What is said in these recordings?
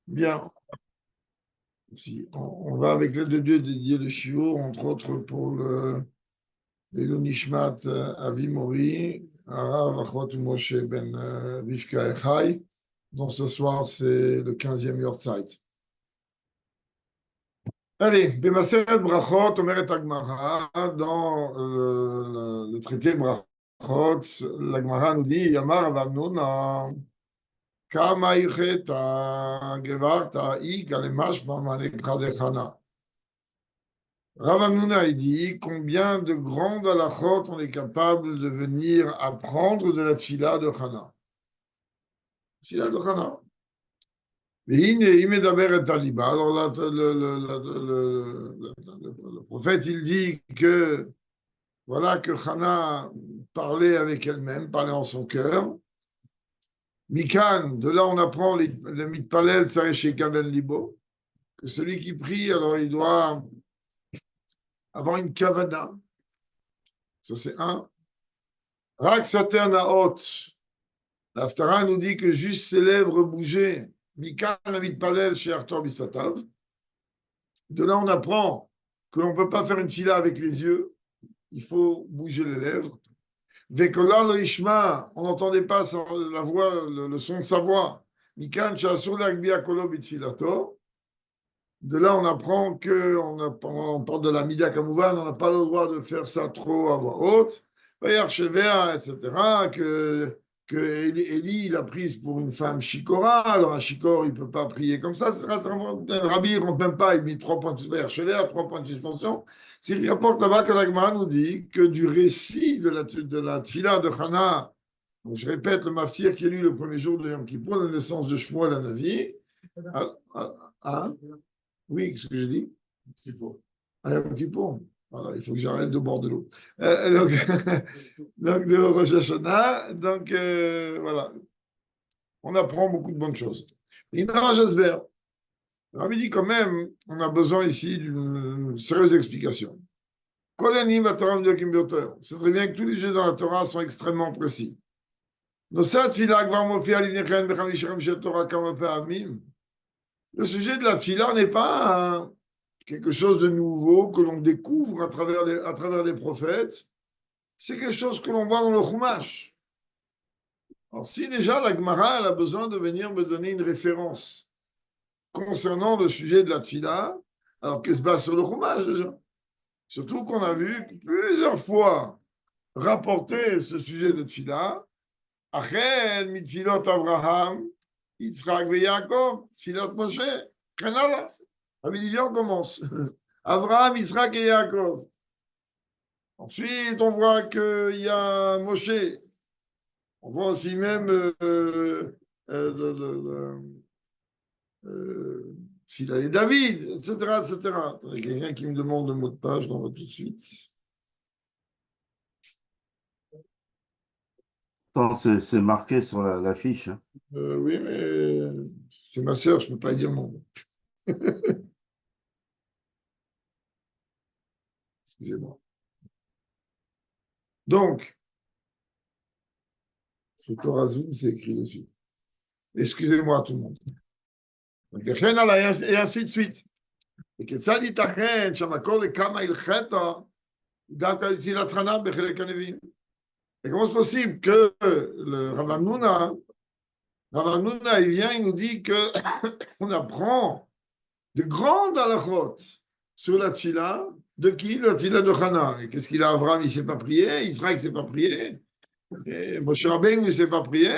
Bien. On va avec les deux dieux dédiés de Shiur, entre autres pour le Nishmat Avi Mori, Arav Achot Moshe Ben Rivka Echai, dont ce soir c'est le 15e Yortzeit. Allez, Bemaseret Brachot, Omeret Agmara, dans le traité Brachot, l'Agmara nous dit Yamar Avamnuna, Kama Ilcheta Gevarta Ika Lemashma Manekra Dechana. Rav Hanouna, il dit combien de grandes halachot on est capable de venir apprendre de la tfila de Hana. Tfila de Hana. Alors là, le prophète, il dit que voilà que Hana parlait avec elle-même, parlait en son cœur. Mikan, de là on apprend le mitpalel sareh kaven libo, que celui qui prie, alors il doit avoir une kavana. Ça c'est un. Rak Sater Naot, l'Aftara nous dit que juste ses lèvres bougeaient. Mikan Amit Palel chez Arthur Bisatav. De là, on apprend que l'on ne peut pas faire une fila avec les yeux. Il faut bouger les lèvres. Vekola lo Ishma, on n'entendait pas la voix, le son de sa voix. Mikan Shasur Lagbia Kolo Bitfilato. De là, on apprend on parle de la Mida Kamouvan, on n'a pas le droit de faire ça trop à voix haute. Vayarchevea, etc. Que Élie, il a prise pour une femme shikora. Alors, un shikor, il ne peut pas prier comme ça. Rabbi, il ne rentre même pas. Il met 3 points de Vayarchevea, 3 points de suspension. S'il rapporte là-bas que l'Agmara nous dit que du récit de la tfila de Hana, donc je répète, le maftir qui est lu le premier jour de Yom Kippur, la naissance de Shmuel la Navi. Hein? Oui, ce que j'ai dit. À Yom Kippour. Voilà, il faut que j'arrête de boire de l'eau. Donc, donc, de Rosh Hashanah. Donc, voilà. On apprend beaucoup de bonnes choses. Ina Jasber. Rabbi dit quand même, on a besoin ici d'une sérieuse explication. C'est très bien que tous les jeux dans la Torah sont extrêmement précis. Le sujet de la tfila n'est pas quelque chose de nouveau que l'on découvre à travers les prophètes. C'est quelque chose que l'on voit dans le Chumash. Alors, si déjà la Gemara elle a besoin de venir me donner une référence concernant le sujet de la tfila, alors qu'elle se base sur le Chumash déjà. Surtout qu'on a vu plusieurs fois rapporter ce sujet de tfila. Achel, mitfilot Abraham, Yitzhak et Yaakov, tfilot Moshe, Kenala. On commence. Abraham, Yitzhak et Yaakov. Ensuite, on voit qu'il y a Moshe. On voit aussi même Phila et David, etc., etc. Attendez, quelqu'un qui me demande le mot de page, j'en vois tout de suite. Attends, c'est marqué sur la fiche. Hein. Oui, mais c'est ma sœur, je ne peux pas dire mon nom. Excusez-moi. Donc, c'est Torah Zoom, c'est écrit dessus. Excusez-moi tout le monde. Et ainsi de suite. וכיצד ייתכן שהמקור לכמה הלכתה דווקא לתפילת חנה בחלק הנביאים? Et comment c'est possible que le Rav Hanouna, il vient, il nous dit que on apprend de grandes halachot sur la tfila de qui? La tfila de Hana. Et qu'est-ce qu'il a? Abraham, il ne sait pas prier, Israël ne sait pas prier, et Moshe Rabbeinu ne sait pas prier,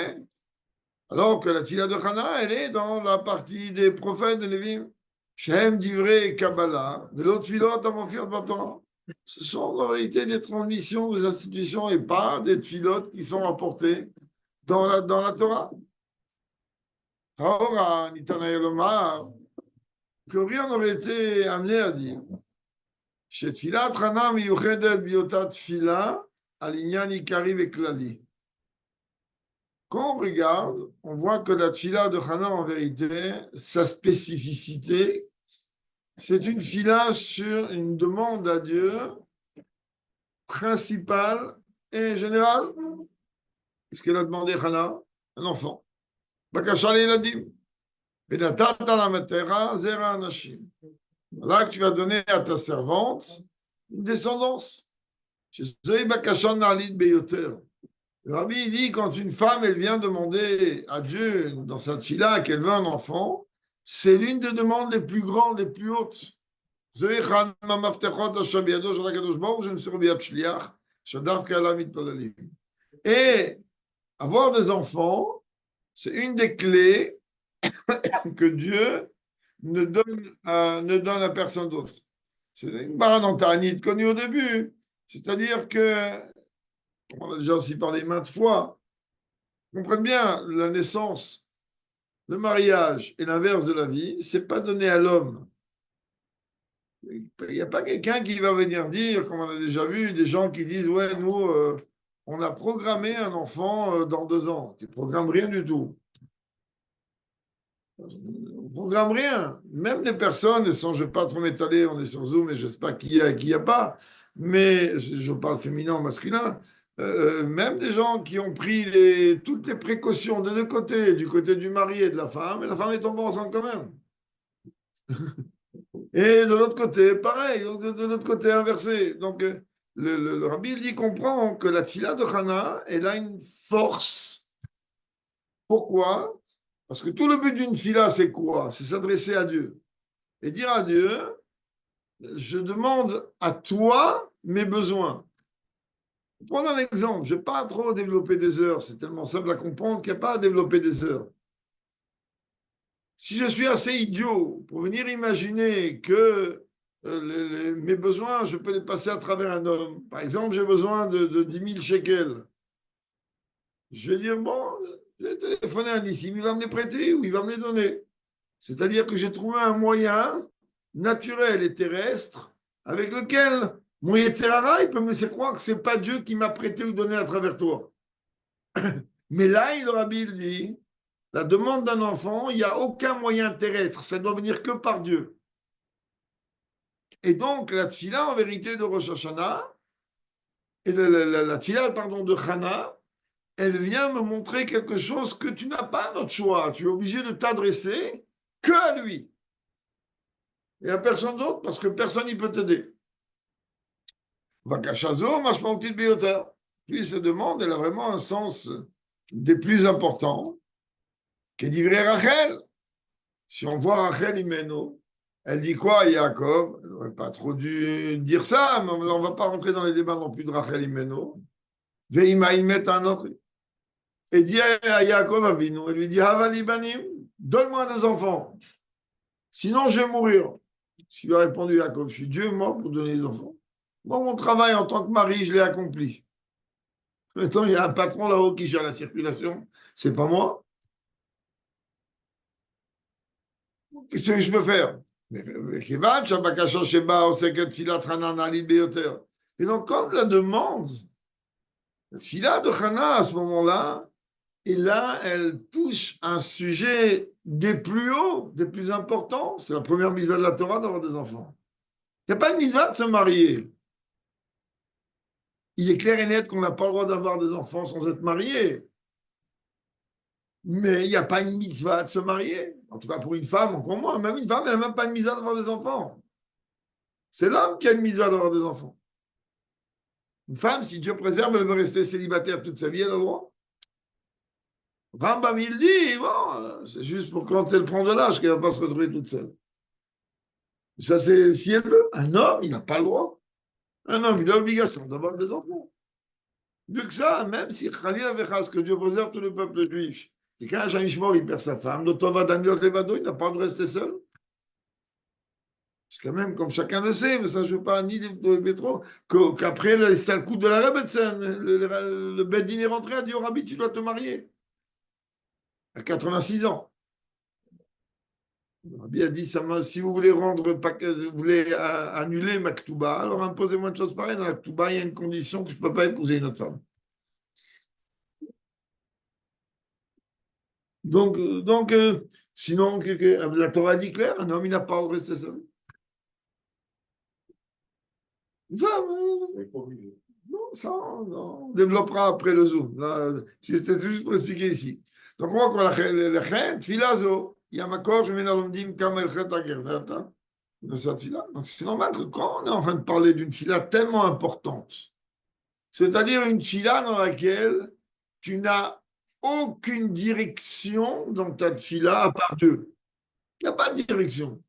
alors que la tfila de Hana, elle est dans la partie des prophètes de Lévim. Shem divrei Kabbalah, de l'autre tfilot à Mofir Batorah. Ce sont en réalité des transmissions des institutions et pas des tfilotes qui sont rapportées dans la Torah. Ahora, Nitanaï Lomar, que rien n'aurait été amené à dire. Chez Tfilat Hana miyuchedet biotat tfila alinyan ikari veklali. Quand on regarde, on voit que la tfila de Hana, en vérité, sa spécificité, c'est une fila sur une demande à Dieu principale et générale. Qu'est-ce qu'elle a demandé, Hana? Un enfant. Bakashal Eladim. Venatata la matera zera anashim. Là que tu vas donner à ta servante une descendance. Le Rabbi dit quand une femme elle vient demander à Dieu dans sa tfila qu'elle veut un enfant, c'est l'une des demandes les plus grandes, les plus hautes. Et avoir des enfants, c'est une des clés que Dieu ne donne à personne d'autre. C'est une baranantanite connue au début. C'est-à-dire que, on a déjà aussi parlé maintes fois, comprenez bien, la naissance, le mariage et l'inverse de la vie, c'est pas donné à l'homme. Il n'y a pas quelqu'un qui va venir dire, comme on a déjà vu, des gens qui disent, ouais, nous, on a programmé un enfant dans 2 ans. Tu ne programmes rien du tout. On ne programme rien. Même les personnes, sans je ne vais pas trop m'étaler, on est sur Zoom et je ne sais pas qui y a et qui n'y a pas, mais je parle féminin ou masculin, même des gens qui ont pris toutes les précautions des deux côtés, du côté du mari et de la femme est tombée enceinte quand même. Et de l'autre côté, pareil, de l'autre côté inversé. Donc, le rabbi dit comprend que la tfila de Hana, elle a une force. Pourquoi? Parce que tout le but d'une tfila, c'est quoi? C'est s'adresser à Dieu. Et dire à Dieu, je demande à toi mes besoins. Prenons un exemple, je ne vais pas trop développer des heures, c'est tellement simple à comprendre qu'il n'y a pas à développer des heures. Si je suis assez idiot pour venir imaginer que mes besoins, je peux les passer à travers un homme. Par exemple, j'ai besoin de 10 000 shekels. Je vais dire, bon, je vais téléphoner à Nissim, il va me les prêter ou il va me les donner. C'est-à-dire que j'ai trouvé un moyen naturel et terrestre avec lequel mon Yetzirara, il peut me laisser croire que ce n'est pas Dieu qui m'a prêté ou donné à travers toi. Mais là, il Rabbi dit, la demande d'un enfant, il n'y a aucun moyen terrestre, ça doit venir que par Dieu. Et donc, la tfila, en vérité, de Rosh Hashanah, et la tfila, pardon, de Hana, elle vient me montrer quelque chose que tu n'as pas d'autre choix. Tu es obligé de t'adresser que à lui. Et à personne d'autre, parce que personne n'y peut t'aider. Vakashazo, mashmaltit beyoter. Puis, cette demande, elle a vraiment un sens des plus importants, qui dit Rachel. Si on voit Rachel Imeno, elle dit quoi à Yaakov? Elle n'aurait pas trop dû dire ça, mais on ne va pas rentrer dans les débats non plus de Rachel Imeno. Veima imet anochi. Et dit à Yaakov Avinu, elle lui dit Havali banim, donne-moi des enfants, sinon je vais mourir. Ce lui a répondu Yaakov, je suis Dieu mort pour donner des enfants. Moi, mon travail en tant que mari, je l'ai accompli. Maintenant, il y a un patron là-haut qui gère la circulation, c'est pas moi. Qu'est-ce que je peux faire? Et donc, quand la demande, la fila de Hana à ce moment-là, et là, elle touche un sujet des plus hauts, des plus importants. C'est la première mitzvah de la Torah d'avoir des enfants. Il n'y a pas de mitzvah de se marier. Il est clair et net qu'on n'a pas le droit d'avoir des enfants sans être marié. Mais il n'y a pas une mitzvah de se marier. En tout cas, pour une femme, encore moins. Même une femme, elle n'a même pas une mitzvah d'avoir des enfants. C'est l'homme qui a une mitzvah d'avoir des enfants. Une femme, si Dieu préserve, elle veut rester célibataire toute sa vie, elle a le droit. Rambam, il dit, bon, c'est juste pour quand elle prend de l'âge qu'elle ne va pas se retrouver toute seule. Ça, c'est si elle veut. Un homme, il n'a pas le droit. Un homme, il a l'obligation d'avoir des enfants. Mieux que ça, même si Khalil avait que Dieu préserve tout le peuple juif, et quand un Ishmor, il perd sa femme, Notova Daniel Levado, il n'a pas le droit de rester seul. C'est quand même, comme chacun le sait, mais ça ne joue pas ni de Pétro, qu'après, c'était le coup de la Rebetsen. Le Beddin est rentré, a dit au Rabbi, tu dois te marier. À 86 ans. Le Rabbi a dit, si vous voulez vous voulez annuler ma Ketouba, alors imposez-moi une chose pareille. Dans la Ketouba, il y a une condition que je ne peux pas épouser une autre femme. Donc sinon, la Torah dit clair, un homme, il n'a pas le droit de rester seul. Une femme, non, ça, on développera après le Zoom. Là, c'était juste pour expliquer ici. Donc, on voit qu'on a le Filazo, il y a ma corde, je mets dans l'ondim, kamel cheta gerverta, de cette fila. Donc c'est normal que quand on est en train de parler d'une fila tellement importante, c'est-à-dire une fila dans laquelle tu n'as aucune direction dans ta fila à part Dieu. Il n'y a pas de direction.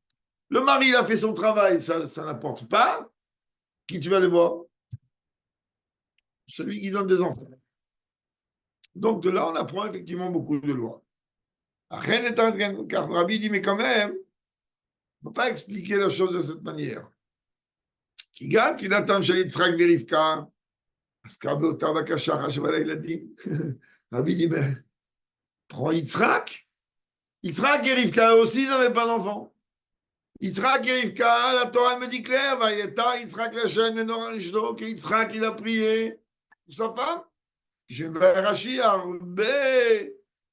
Le mari, il a fait son travail, ça n'importe pas. Qui tu vas aller voir? Celui qui donne des enfants. Donc de là, on apprend effectivement beaucoup de lois. Car Rabbi dit, mais quand même, on ne peut pas expliquer la chose de cette manière. Qui gagne, qui attend chez Yitzhak Verivka, parce qu'Rabbi Otavakashara, il a dit. Rabbi dit, mais prends Yitzhak. Yitzhak et Rivka aussi, ils n'avaient pas d'enfant. Yitzhak et Rivka, la Torah me dit clair, Yitzhak Lachem, le Nora Rishdo, que Yitzhak, il a prié pour sa femme. Je vais Rashi, Arbe,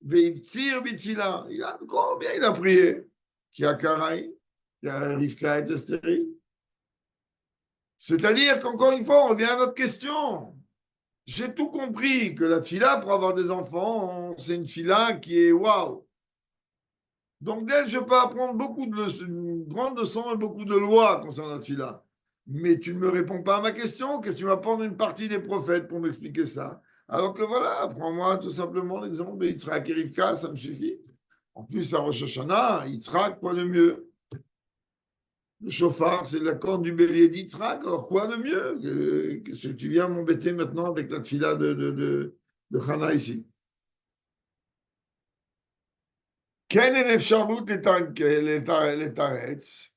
Veivtzir, Bitfila. Il a combien il a prié? Qui a Karaï, qui a Rivka était stérile. C'est-à-dire qu'encore une fois, on revient à notre question. J'ai tout compris que la fila pour avoir des enfants, c'est une fila qui est waouh. Donc d'elle, je peux apprendre beaucoup de leçons, une grande leçon et beaucoup de lois concernant la fila. Mais tu ne me réponds pas à ma question, que tu m'apprends une partie des prophètes pour m'expliquer ça. Alors que voilà, prends-moi tout simplement l'exemple de Yitzhak et Rivka, ça me suffit. En plus, à Rosh Hashanah, Yitzhak, quoi de mieux? Le chauffard, c'est la corne du bélier d'Yitzhak, alors quoi de mieux? Qu'est-ce que tu viens m'embêter maintenant avec la fila de Hana ici? כן אין אפשרות לתרץ,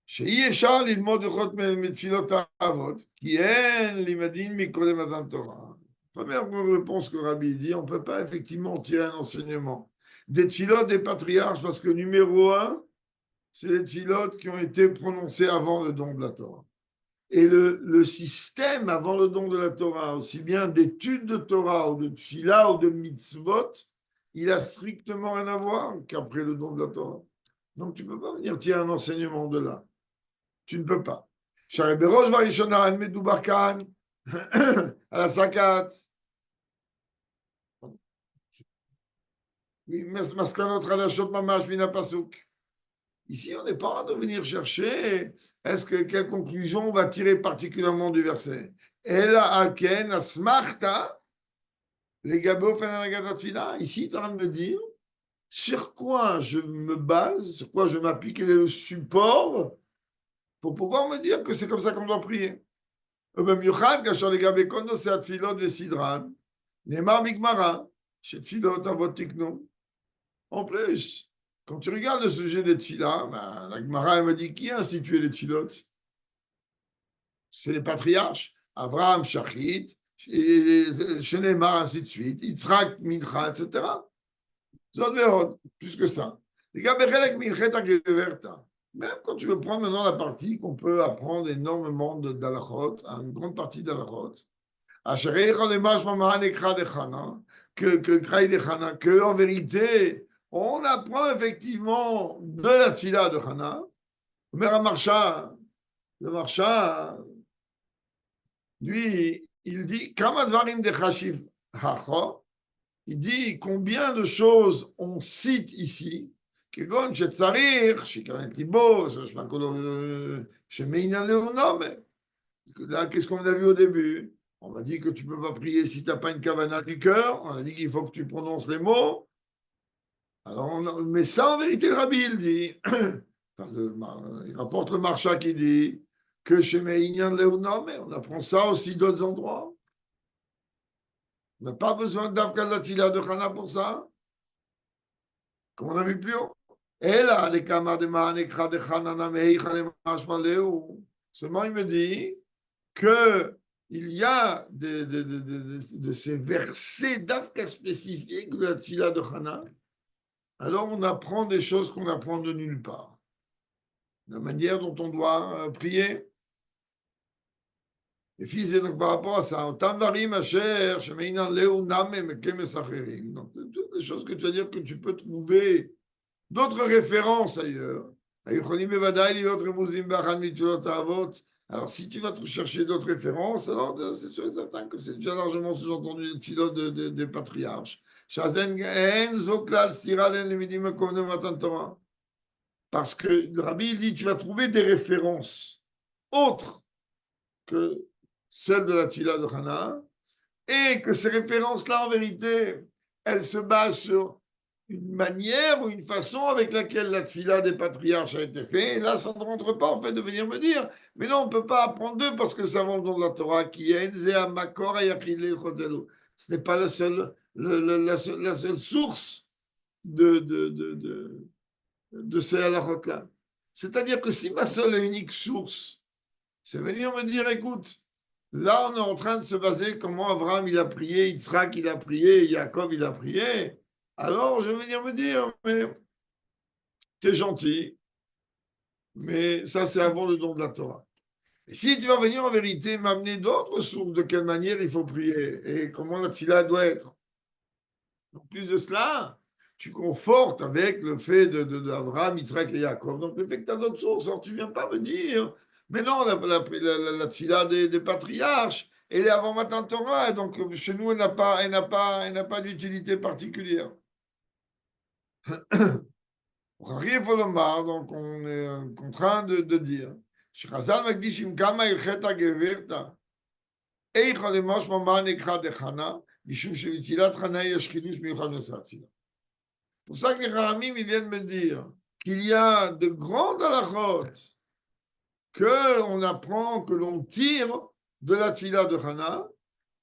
שאי אפשר ללמוד הלכות מתפילות האבות, כי אין לימדים מקודם מתן תורה. Première réponse que Rabbi dit, on ne peut pas effectivement tirer un enseignement des tfilotes des patriarches, parce que numéro un, c'est des tfilotes qui ont été prononcées avant le don de la Torah. Et le système avant le don de la Torah, aussi bien d'études de Torah ou de tfila ou de mitzvot, il a strictement rien à voir qu'après le don de la Torah. Donc tu ne peux pas venir tirer un enseignement de là. Tu ne peux pas. Shareberosh varishona medoubar kan à la sakat. Oui, maskanot radashot mamash mina pasuk. Ici, on n'est pas en train de venir chercher quelle conclusion on va tirer particulièrement du verset. Ela alken asmachta les gabo fenanagatafila. Ici, tu es en train de me dire sur quoi je me base, sur quoi je m'appuie, quel est le support pour pouvoir me dire que c'est comme ça qu'on doit prier. במיוחד כאשר לגבי כל נושא התפילות וסדרן, נאמר בגמרא שתפילות אבות תקנו. En plus, quand tu regardes le sujet des tfilas, ben, la Gemara elle me dit qui a institué les tfilotes? C'est les patriarches, Abraham, Shachit, Shenemar, ainsi de suite, Yitzhak, Mincha, etc. Zod Verod, plus que ça. Les gars, même quand tu veux prendre maintenant la partie qu'on peut apprendre énormément d'alachot, une grande partie d'alachot, que en vérité, on apprend effectivement de la tfila de Hana. Mais le marcha, lui, il dit, Kamadvarim de Chashiv Hacho, il dit combien de choses on cite ici, כגון שצריך, שיקרן את ליבו, שמעניין להונום. Là, qu'est-ce qu'on a vu au début? On m'a dit que tu ne peux pas prier si tu n'as pas une kavana du cœur. On a dit qu'il faut que tu prononces les mots. Alors, mais ça, en vérité, le Rabbi, il dit, il rapporte le marcha qui dit que chez Meïnian Léonom, on apprend ça aussi d'autres endroits. On n'a pas besoin d'Avka de la Tila de Hana pour ça. Comme on a vu plus haut. Et là, les kamar de Mahanekra de Hanana Meïcha le Mashmaleu. Seulement, il me dit qu'il y a de ces versets d'Afka spécifiques de la Tila de Hana. Alors, on apprend des choses qu'on apprend de nulle part. La manière dont on doit prier. Et puis, c'est donc par rapport à ça. Donc, toutes les choses que tu vas dire que tu peux trouver d'autres références ailleurs. Alors, si tu vas te chercher d'autres références, alors c'est sûr et certain que c'est déjà largement sous-entendu les pilotes des patriarches. Parce que le rabbi il dit, tu vas trouver des références autres que celles de la Tfila de Hana, et que ces références-là, en vérité, elles se basent sur une manière ou une façon avec laquelle la Tfila des patriarches a été faite. Et là, ça ne rentre pas, en fait, de venir me dire, mais non, on ne peut pas apprendre d'eux parce que ça va le nom de la Torah, qui est Enzea Makor et Achille Chotelu. Ce n'est pas la seule source de ces halachot-là. C'est-à-dire que si ma seule et unique source, c'est venir me dire, écoute, là, on est en train de se baser comment Abraham il a prié, Yitzhak il a prié, Yaakov il a prié. Alors, je vais venir me dire, mais t'es gentil, mais ça, c'est avant le don de la Torah. Et si tu vas venir en vérité m'amener d'autres sources, de quelle manière il faut prier et comment la fila doit être. En plus de cela, tu confortes avec le fait d'Abraham, Yitzhak et Yaakov. Donc, le fait que tu as d'autres sources, alors tu ne viens pas me dire, mais non, la tfila des patriarches, elle est avant Matan Torah, et donc chez nous, elle n'a pas d'utilité particulière. Il faut le mar, donc on est en train de dire, Shechazal Magdishim Kama Ilcheta Gevirta, Eicha Lemosh Mama Nekra Dechana, Mishum Shevitilat Chana Yesh Chidush Miuchad Nesatfila. C'est pour ça que les Ramim ils viennent me dire qu'il y a de grandes halachot qu'on apprend, que l'on tire de la tfila de Hana,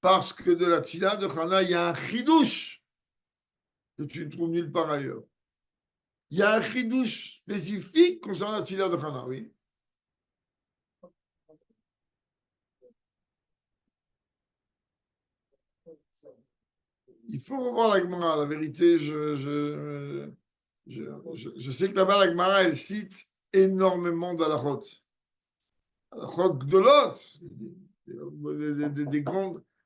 parce que de la tfila de Hana, il y a un chidouche que tu ne trouves nulle part ailleurs. Il y a un chidouche spécifique concernant la tfila de Hana, oui. Il faut revoir la Gemara. La vérité, je sais que là-bas, la Gemara, elle cite énormément d'halachot. Halachot gdolot,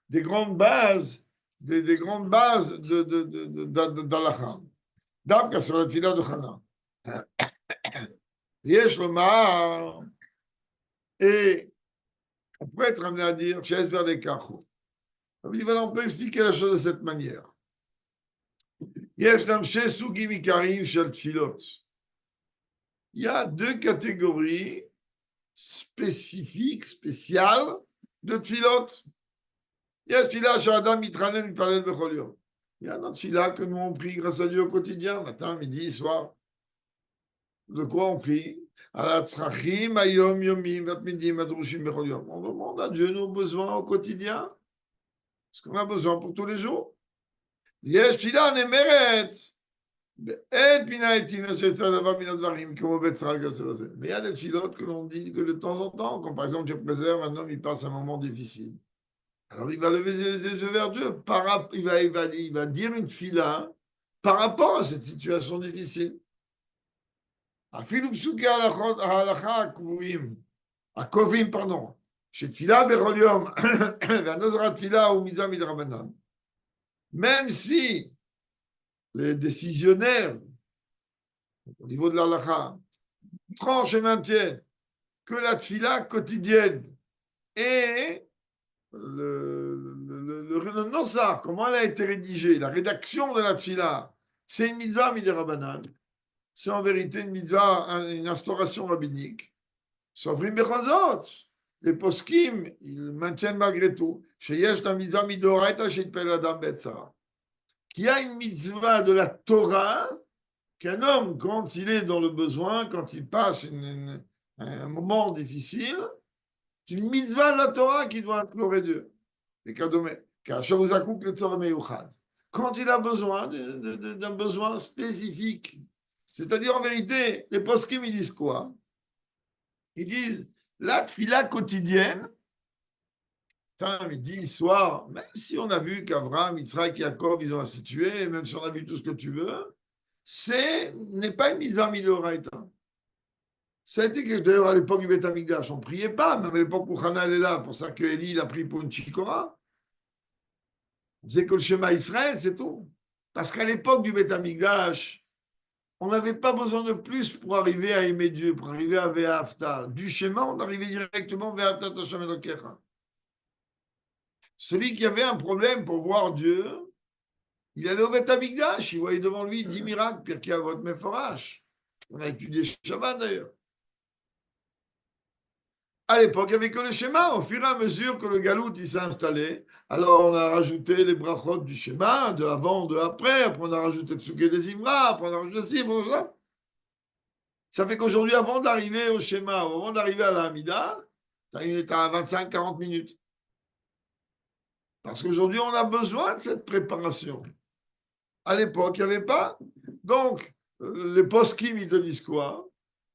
des grandes bases, des grandes bases d'halakha. Davka sur la tfila de Hana. Yesh lomar, et on peut être amené à dire, Ches vers les kachou. On peut expliquer la chose de cette manière. Yesh nam sugim ikarim shel tfilot. Il y a deux catégories spécifiques, spéciales de tfilot. Il y a tfila sh'adam mitranen mitpalel bechol yom. Il y a notre tfila que nous on prie grâce à Dieu au quotidien, matin, midi, soir. De quoi on prie? On demande à Dieu nos besoins au quotidien, ce qu'on a besoin pour tous les jours. Mais il y a des filotes que l'on dit que de temps en temps, quand par exemple Dieu préserve un homme, il passe un moment difficile. Alors il va lever les yeux vers Dieu, il va dire une fila par rapport à cette situation difficile. אפילו פסוקי ההלכה הקובעים, שתפילה בכל יום והנוזר התפילה הוא מצווה מדרבנן. Même si les décisionnaires au niveau de l'halakha tranchent et maintiennent que la tfila quotidienne et le nosar, comment elle a été rédigée, la rédaction de la tfila, c'est une mitzvah midirabanan. C'est en vérité une mitzvah, une instauration rabbinique. Sovrim bechazot. Les poskim, ils maintiennent malgré tout. Sheyesh la mitzvah midoraita sheitpel adam betzara. Qu'il y a une mitzvah de la Torah, qu'un homme, quand il est dans le besoin, quand il passe un moment difficile, c'est une mitzvah de la Torah qui doit implorer Dieu. Quand il a besoin d'un besoin spécifique. C'est-à-dire, en vérité, les poskim, ils disent quoi? Ils disent, la tfila quotidienne, midi, soir, même si on a vu qu'Avraham, Yitzhak, Yaakov, ils ont institué, même si on a vu tout ce que tu veux, n'est pas une mise en midoraita. Ça a été que d'ailleurs à l'époque du Beth Amikdash, on ne priait pas, même à l'époque où Hana est là, pour ça que Élie il a pris pour une chikora. On faisait que le schéma Israël, c'est tout. Parce qu'à l'époque du Beth Amikdash, on n'avait pas besoin de plus pour arriver à aimer Dieu, pour arriver à Ve'afta. Du schéma, on arrivait directement vers Hashem Elokecha. Celui qui avait un problème pour voir Dieu, Il allait au Beth Amikdash, il voyait devant lui 10 miracles, pire qu'il y a votre Meforash. On a étudié Shabbat d'ailleurs. À l'époque, il n'y avait que le schéma. Au fur et à mesure que le galout s'est installé, alors on a rajouté les brachot du schéma, de avant, de après. Après, on a rajouté Tsuké des Imra. Après, on a rajouté ci, après, ça. Ça fait qu'aujourd'hui, avant d'arriver au schéma, avant d'arriver à la Hamida, tu as 25-40 minutes. Parce qu'aujourd'hui, on a besoin de cette préparation. À l'époque, il n'y avait pas. Donc, les post-kim, ils te disent quoi?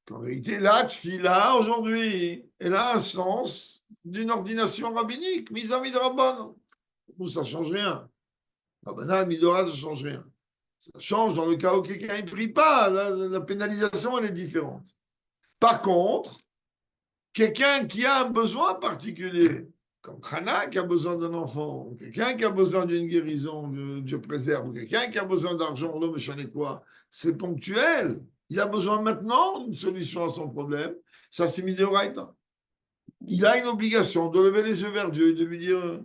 Qu'en vérité, la tfila, aujourd'hui, elle a un sens d'une ordination rabbinique, mise à midrabban. Nous, ça ne change rien. Rabbanan, midora, ça ne change rien. Ça change dans le cas où quelqu'un ne prie pas. La pénalisation, elle est différente. Par contre, quelqu'un qui a un besoin particulier, comme Hana qui a besoin d'un enfant, quelqu'un qui a besoin d'une guérison, Dieu préserve, quelqu'un qui a besoin d'argent, l'homme ne quoi, c'est ponctuel. Il a besoin maintenant d'une solution à son problème. Ça, c'est Mideoraita. Il a une obligation de lever les yeux vers Dieu et de lui dire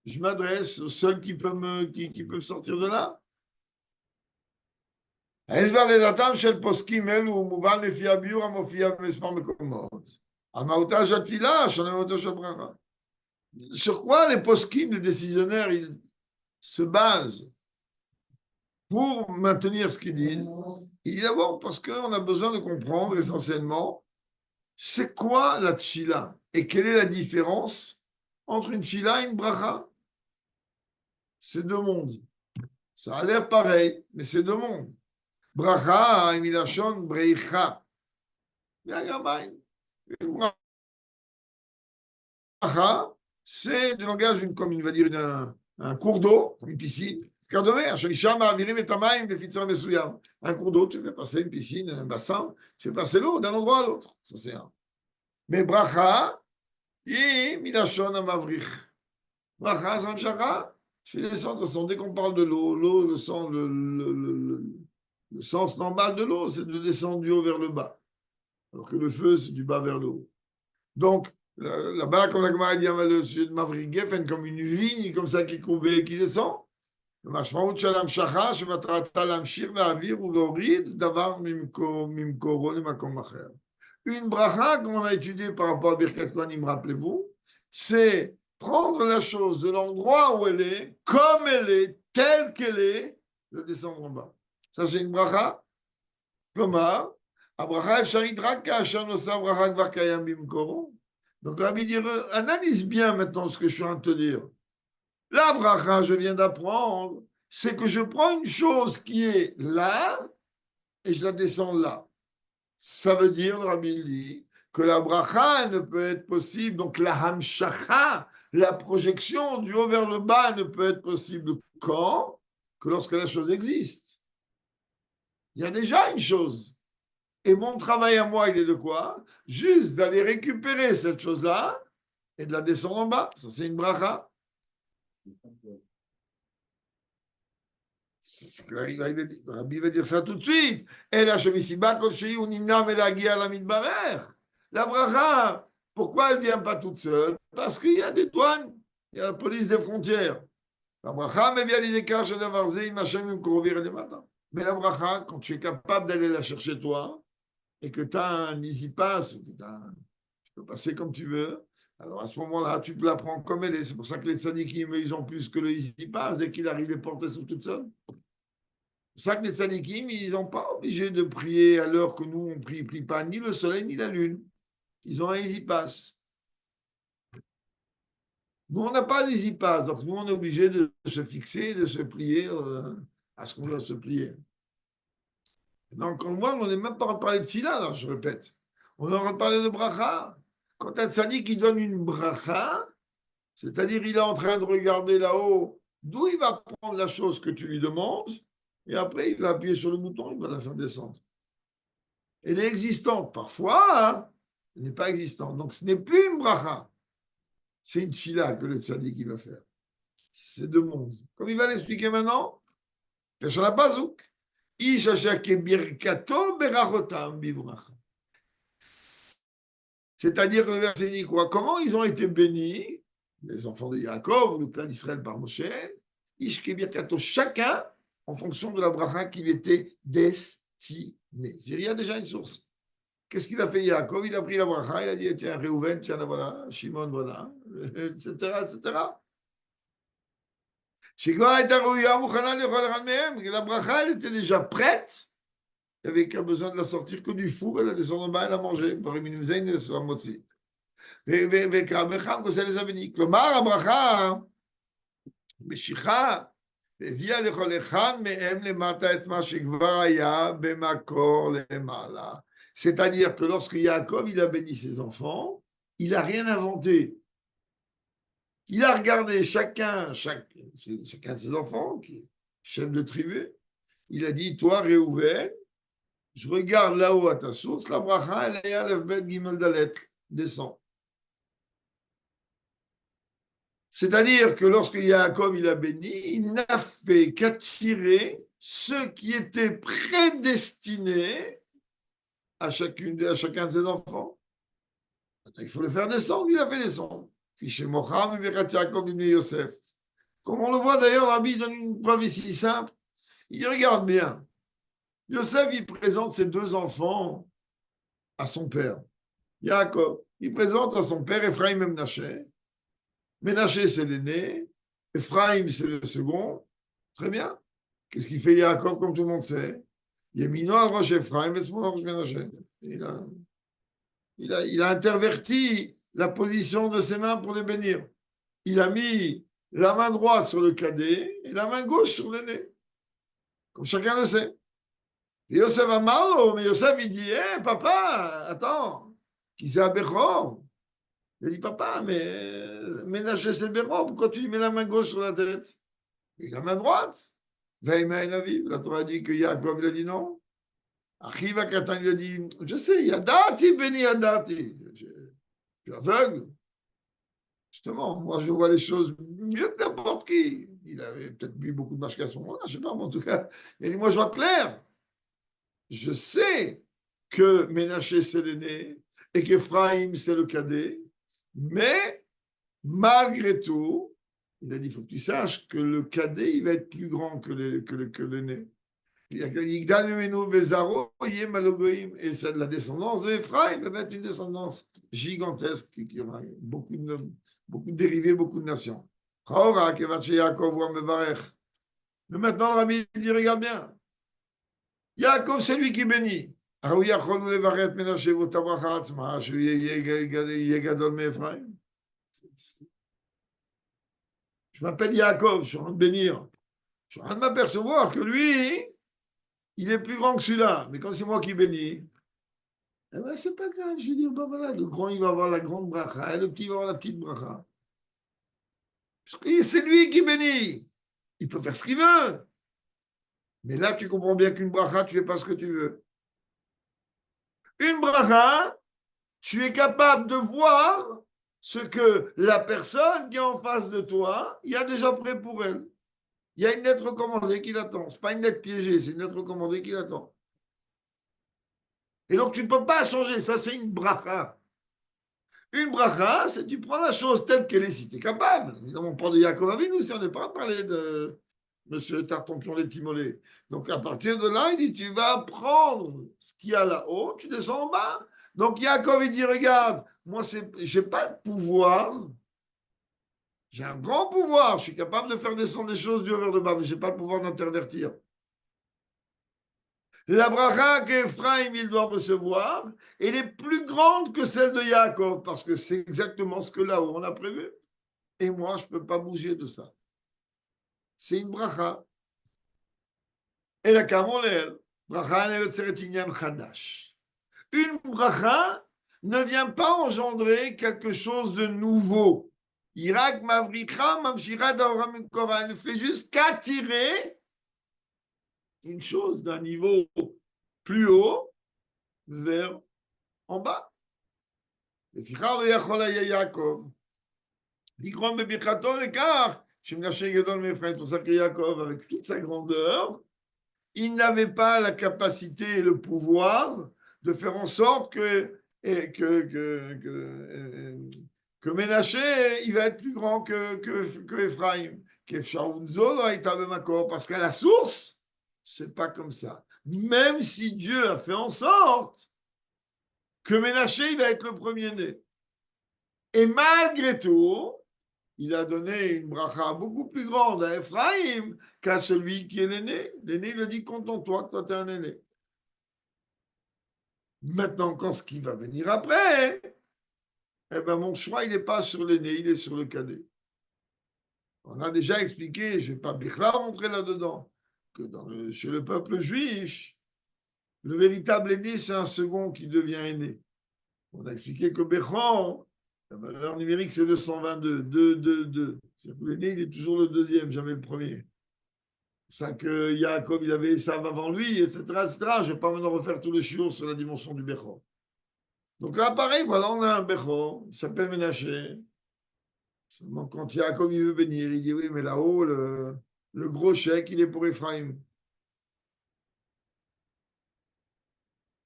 je m'adresse au seul qui peut me sortir de là. ההסבר לדעתם של פוסקים אלו הוא מובן לפי הביור המופיע במספר מקומות. על מהותה של תפילה, שונה מהותה של ברכה. Sur quoi les poskim, les décisionnaires, ils se basent pour maintenir ce qu'ils disent? Et d'abord parce qu'on a besoin de comprendre essentiellement c'est quoi la tfila et quelle est la différence entre une tfila et une bracha. C'est deux mondes. Ça a l'air pareil, mais c'est deux mondes. Bracha, milachon, breicha. Une bracha, c'est du langage, comme il va dire, un cours d'eau, comme une piscine. Un cours d'eau, tu fais passer une piscine, un bassin, tu fais passer l'eau d'un endroit à l'autre. Ça, c'est un. Mais bracha, et milachon amavrich. Bracha, zamshara, tu fais descendre. De toute façon, dès qu'on parle de l'eau, l'eau, le sens normal de l'eau, c'est de descendre du haut vers le bas. Alors que le feu, c'est du bas vers le haut. Donc, là-bas, comme la Gemara dit, le sujet de Mavrik Geffen, comme une vigne, comme ça, qui couvre et qui descend. המשמעות של המשכה שמטרתה להמשיך להעביר ולהוריד דבר ממקורו למקום אחר. Une bracha, comme on a étudié par rapport à Birkat Kohanim, rappelez-vous, c'est prendre la chose de l'endroit où elle est, comme elle est, telle qu'elle est, le descendre en bas. Ça, c'est une bracha. כלומר, הברכה אפשרית רק כאשר נוסף ברכה כבר קיים במקומו. Donc, Rabbi dit, analyse bien maintenant ce que je suis en train de te dire. La bracha, je viens d'apprendre, c'est que je prends une chose qui est là et je la descends là. Ça veut dire, le Rabbi dit, que la bracha ne peut être possible, donc la hamshacha, la projection du haut vers le bas ne peut être possible quand? Que lorsque la chose existe. Il y a déjà une chose. Et mon travail à moi, il est de quoi? Juste d'aller récupérer cette chose-là et de la descendre en bas. Ça, c'est une bracha. C'est ce que Rabbi va dire ça tout de suite. Et la la bracha, pourquoi elle ne vient pas toute seule? Parce qu'il y a des douanes, il y a la police des frontières. La bracha, mais via les écarts, chez Davarze, il m'achève une courir le matin. Mais la bracha, quand tu es capable d'aller la chercher toi, et que tu as un easy pass, ou que tu peux passer comme tu veux, alors à ce moment-là, tu peux la prendre comme elle est. C'est pour ça que les tzadikim, ils ont plus que le easy pass, dès qu'il arrive, les portes sont toutes seules. C'est pour ça que les tzadikim, ils n'ont pas obligé de prier à l'heure que nous, on prie. Ils ne prient pas ni le soleil, ni la lune. Ils ont un easy pass. Nous, on n'a pas d'easy pass, donc nous, on est obligé de se fixer, de se plier à ce qu'on doit se plier. Donc, moi, on n'est même pas en train de parler de fila, là, je répète. On est en train de parler de bracha. Quand un tzaddik qui donne une bracha, c'est-à-dire il est en train de regarder là-haut, d'où il va prendre la chose que tu lui demandes, et après il va appuyer sur le bouton, il va la faire descendre. Elle est existante parfois, hein, elle n'est pas existante. Donc ce n'est plus une bracha, c'est une fila que le tzaddik va faire. C'est deux mondes. Comme il va l'expliquer maintenant, sur la bazouk. C'est-à-dire que le verset dit quoi? Comment ils ont été bénis, les enfants de Yaakov ou le clan d'Israël par Moshe? Ishke Birkato, chacun en fonction de la bracha qui lui était destinée. Il y a déjà une source. Qu'est-ce qu'il a fait Yaakov? Il a pris la bracha, il a dit tiens, Réhouven, tiens, voilà, Shimon, voilà, etc., etc. La bracha, elle était déjà prête. Il n'y avait qu'à besoin de la sortir que du four, elle a descendu en bas, elle a mangé. C'est les abénis. כלומר, הברכה, משיכה, הביאה לכל אחד מהם למטה את מה שכבר היה במקור למעלה. C'est-à-dire que lorsque Yaakov il a béni ses enfants, il n'a rien inventé. Il a regardé chacun de ses enfants, qui est chef de tribu, il a dit, toi, Réhouven, je regarde là-haut à ta source, la bracha, elle est à l'Efbet Gimel Dalet, descend. C'est-à-dire que lorsque Yaakov il a béni, il n'a fait qu'attirer ceux qui étaient prédestinés à chacun de ses enfants. Il faut le faire descendre, il a fait descendre. Comme on le voit d'ailleurs, Rabbi donne une preuve ici simple. Il regarde bien. Yosef, il présente ses deux enfants à son père. Yaakov, il présente à son père Ephraim et Menaché. Menaché, c'est l'aîné. Ephraim, c'est le second. Très bien. Qu'est-ce qu'il fait Yaakov, comme tout le monde sait? Yemino al roche Ephraim et Smol al roche Menaché. Il a interverti la position de ses mains pour les bénir. Il a mis la main droite sur le cadet et la main gauche sur l'aîné. Comme chacun le sait. Et Yosef a mal, mais Yosef, il dit, hé, papa, attends, qui c'est à Bechor? Il a dit, papa, mais Ménaché, c'est le Bechor, pourquoi tu lui mets la main gauche sur la tête? Et la main droite. La Torah dit que Yaakov, il a dit non. Achiva Katan, il a dit, je sais, Yadati, béni Yadati. Je suis aveugle. Justement, moi, je vois les choses mieux que n'importe qui. Il avait peut-être bu beaucoup de mashka à ce moment-là, je ne sais pas, mais en tout cas, il a dit, moi, je vois clair. Je sais que Ménaché, c'est l'aîné et qu'Ephraim, c'est le cadet, mais malgré tout, il a dit, il faut que tu saches que le cadet, il va être plus grand que l'aîné. Et ça, la descendance d'Ephraim va être une descendance gigantesque qui aura beaucoup de dérivés, beaucoup de nations. Mais maintenant, le Rabbi dit, regarde bien, Yaakov, c'est lui qui bénit. Je m'appelle Yaakov, je suis en train de bénir. Je suis en train de m'apercevoir que lui, il est plus grand que celui-là. Mais quand c'est moi qui bénis, eh ben, c'est pas grave. Je vais dire, ben voilà, le grand, il va avoir la grande bracha et le petit va avoir la petite bracha. C'est lui qui bénit. Il peut faire ce qu'il veut. Mais là, tu comprends bien qu'une bracha, tu ne fais pas ce que tu veux. Une bracha, tu es capable de voir ce que la personne qui est en face de toi, il y a déjà prêt pour elle. Il y a une lettre recommandée qui l'attend. Ce n'est pas une lettre piégée, c'est une lettre recommandée qui l'attend. Et donc, tu ne peux pas changer. Ça, c'est une bracha. Une bracha, c'est tu prends la chose telle qu'elle est si tu es capable. Évidemment, on parle de Yaakov Avinu, si on n'est pas parlé de Monsieur Tartampion des petits mollets. Donc, à partir de là, il dit, tu vas prendre ce qu'il y a là-haut, tu descends en bas. Donc, Yaakov, il dit, regarde, moi, je n'ai pas le pouvoir. J'ai un grand pouvoir. Je suis capable de faire descendre les choses du haut vers le bas, mais je n'ai pas le pouvoir d'intervertir. La bracha qu'Ephraim, il doit recevoir, elle est plus grande que celle de Yaakov, parce que c'est exactement ce que là-haut on a prévu. Et moi, je ne peux pas bouger de ça. C'est une bracha. Et la kamolel, bracha nevetzeretinyan chadash. Une bracha ne vient pas engendrer quelque chose de nouveau. Irak mavricha mamshira daoram kora. Elle ne fait juste qu'attirer une chose d'un niveau plus haut vers en bas. Et Fichar le Yachol à Yaakov. L'Ikron Bebichato l'écart. Shemnaché Gedol Mefraim. Pour ça que Yaakov, avec toute sa grandeur, il n'avait pas la capacité et le pouvoir de faire en sorte que Ménaché, il va être plus grand que Ephraim. Parce qu'à la source, c'est pas comme ça. Même si Dieu a fait en sorte que Ménaché, il va être le premier-né. Et malgré tout, il a donné une bracha beaucoup plus grande à Ephraïm qu'à celui qui est l'aîné. L'aîné, il a dit, contente-toi que toi, tu es un aîné. Maintenant, quand ce qui va venir après, eh ben, mon choix, il n'est pas sur l'aîné, il est sur le cadet. On a déjà expliqué, je ne vais pas Bichla rentrer là-dedans, que chez le peuple juif, le véritable aîné, c'est un second qui devient aîné. On a expliqué que Béchan, la valeur numérique, c'est 222, 2, 2, 2. L'aîné, il est toujours le deuxième, jamais le premier. C'est ça que Yaakov, il avait ça avant lui, etc., etc. Je ne vais pas maintenant refaire tous les chiots sur la dimension du Béchan. Donc là, pareil, voilà, on a un Béchan, il s'appelle Ménaché. Seulement, quand Yaakov, il veut venir, il dit, oui, mais là-haut, le gros chèque, il est pour Ephraim.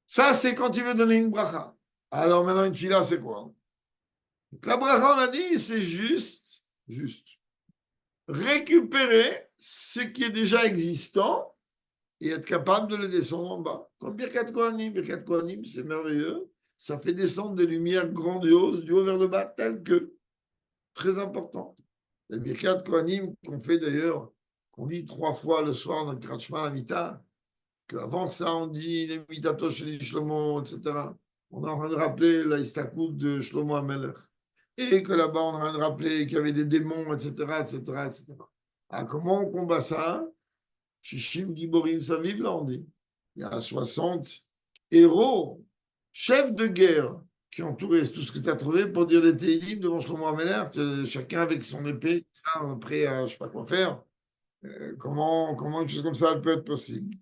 Ça, c'est quand tu veux donner une bracha. Alors maintenant, une fila, c'est quoi? Donc, la bracha, on a dit, c'est juste récupérer ce qui est déjà existant et être capable de le descendre en bas. Comme Birkat Kohanim, c'est merveilleux. Ça fait descendre des lumières grandioses du haut vers le bas, telles que, très important. Les Birkat Kohanim qu'on fait d'ailleurs, qu'on lit 3 fois le soir dans le Kratchma Amita, qu'avant ça, on dit les Mitato Sheli Shlomo, etc. On est en train de rappeler la Istakout de Shlomo Amelech. Et que là-bas, on est en train de rappeler qu'il y avait des démons, etc., etc., etc. Alors, comment on combat ça? Shishim Giborim Saviv, là, on dit. Il y a 60 héros, chefs de guerre, qui entouraient tout ce que tu as trouvé pour dire des télim devant Shlomo Amelech, chacun avec son épée, prêt à je ne sais pas quoi faire. Comment une chose comme ça elle peut être possible?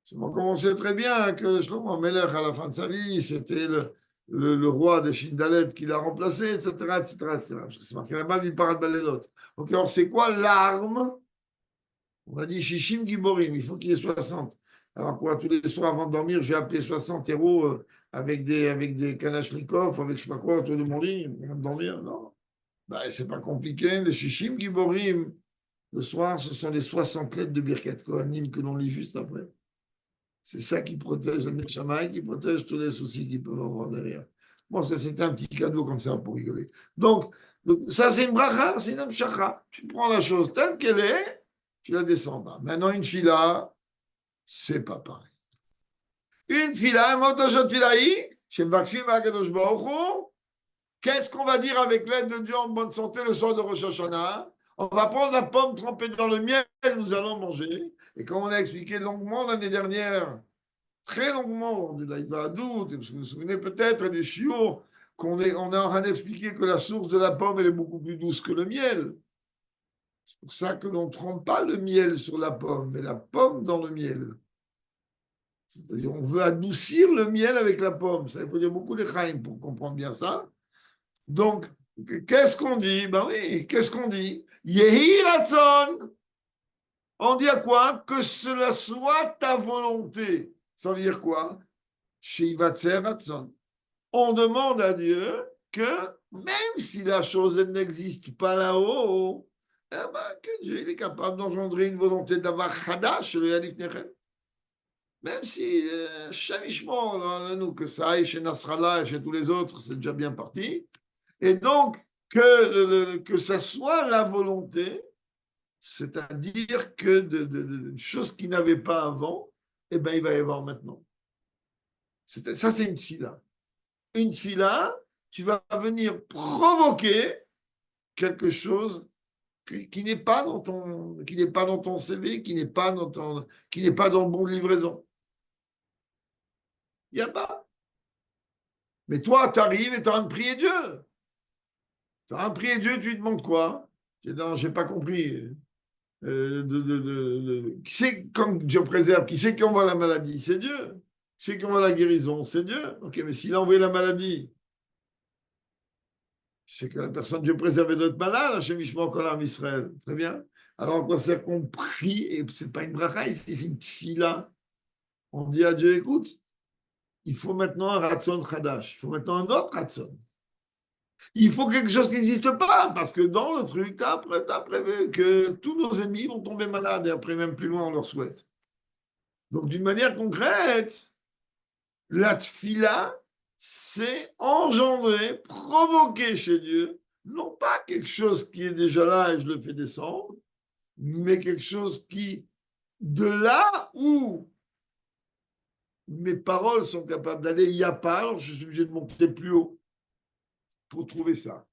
Comme on sait très bien que Shlomo Amelech, à la fin de sa vie, c'était le roi de Shindalet qui l'a remplacé, etc., etc., etc. Parce que c'est marqué là-bas, il parle de Balelot. Donc, alors, c'est quoi l'arme? On a dit Shishim Giborim, il faut qu'il y ait 60. Alors quoi, tous les soirs avant de dormir, j'ai appelé 60 héros avec des Kalachnikov, avec je sais pas quoi autour de mon lit, pour dormir. Non, ben, c'est pas compliqué. Les Shishim Giborim, le soir, ce sont les 60 lettres de Birkat Kohanim que l'on lit juste après. C'est ça qui protège le Neshama, qui protège tous les soucis qu'ils peuvent avoir derrière. Bon, ça, c'était un petit cadeau comme ça pour rigoler. Donc ça, c'est une bracha, c'est une amshacha. Tu prends la chose telle qu'elle est, tu la descends bas. Maintenant, une fila, c'est pas pareil. Une fila, un motojot filaï, chez Bakshim Akadosh Baruch Hu, qu'est-ce qu'on va dire avec l'aide de Dieu en bonne santé le soir de Rosh Hashanah? On va prendre la pomme trempée dans le miel, nous allons manger. Et comme on a expliqué longuement l'année dernière, très longuement de l'Aïvadout, vous vous souvenez peut-être du chiot, on est en train d'expliquer que la source de la pomme, elle est beaucoup plus douce que le miel. C'est pour ça que l'on ne trempe pas le miel sur la pomme, mais la pomme dans le miel. C'est-à-dire, on veut adoucir le miel avec la pomme. Ça, il faut dire beaucoup de chaim pour comprendre bien ça. Donc, qu'est-ce qu'on dit? Ben oui, qu'est-ce qu'on dit? Yehi Ratzon. On dit à quoi? Que cela soit ta volonté. Ça veut dire quoi? Shivatser Ratzon. On demande à Dieu que, même si la chose n'existe pas là-haut, eh ben, que Dieu il est capable d'engendrer une volonté d'avoir Hadash, le Yalif Nechem. Même si, Shavishmo, nous, que ça aille chez Nasrallah et chez tous les autres, c'est déjà bien parti. Et donc, que ça soit la volonté, c'est-à-dire que de choses qui n'avaient pas avant, eh ben, il va y avoir maintenant. Ça, c'est une fila. Une fila, tu vas venir provoquer quelque chose qui n'est pas dans ton CV, qui n'est pas dans le bon de livraison. Il n'y a pas. Mais toi, tu arrives et tu as envie de prier Dieu. Tu as envie de prier Dieu, tu lui demandes quoi? Non, je n'ai pas compris. Qui c'est, quand Dieu préserve, qui c'est qui envoie la maladie? C'est Dieu. Qui c'est qui envoie la guérison? C'est Dieu. Ok, mais s'il a envoyé la maladie, c'est que la personne Dieu préserve d'autres malades, chez Mishmor Kolam Israël. Très bien. Alors, en quoi c'est qu'on prie, et ce n'est pas une bracha, c'est une fila. On dit à Dieu, écoute, il faut maintenant un ratson Khadash. Il faut maintenant un autre ratson. Il faut quelque chose qui n'existe pas, parce que dans le truc, tu as prévu que tous nos ennemis vont tomber malades, et après, même plus loin, on leur souhaite. Donc, d'une manière concrète, la tfila, c'est engendrer, provoquer chez Dieu, non pas quelque chose qui est déjà là et je le fais descendre, mais quelque chose qui, de là où mes paroles sont capables d'aller, il n'y a pas, alors je suis obligé de monter plus haut pour trouver ça.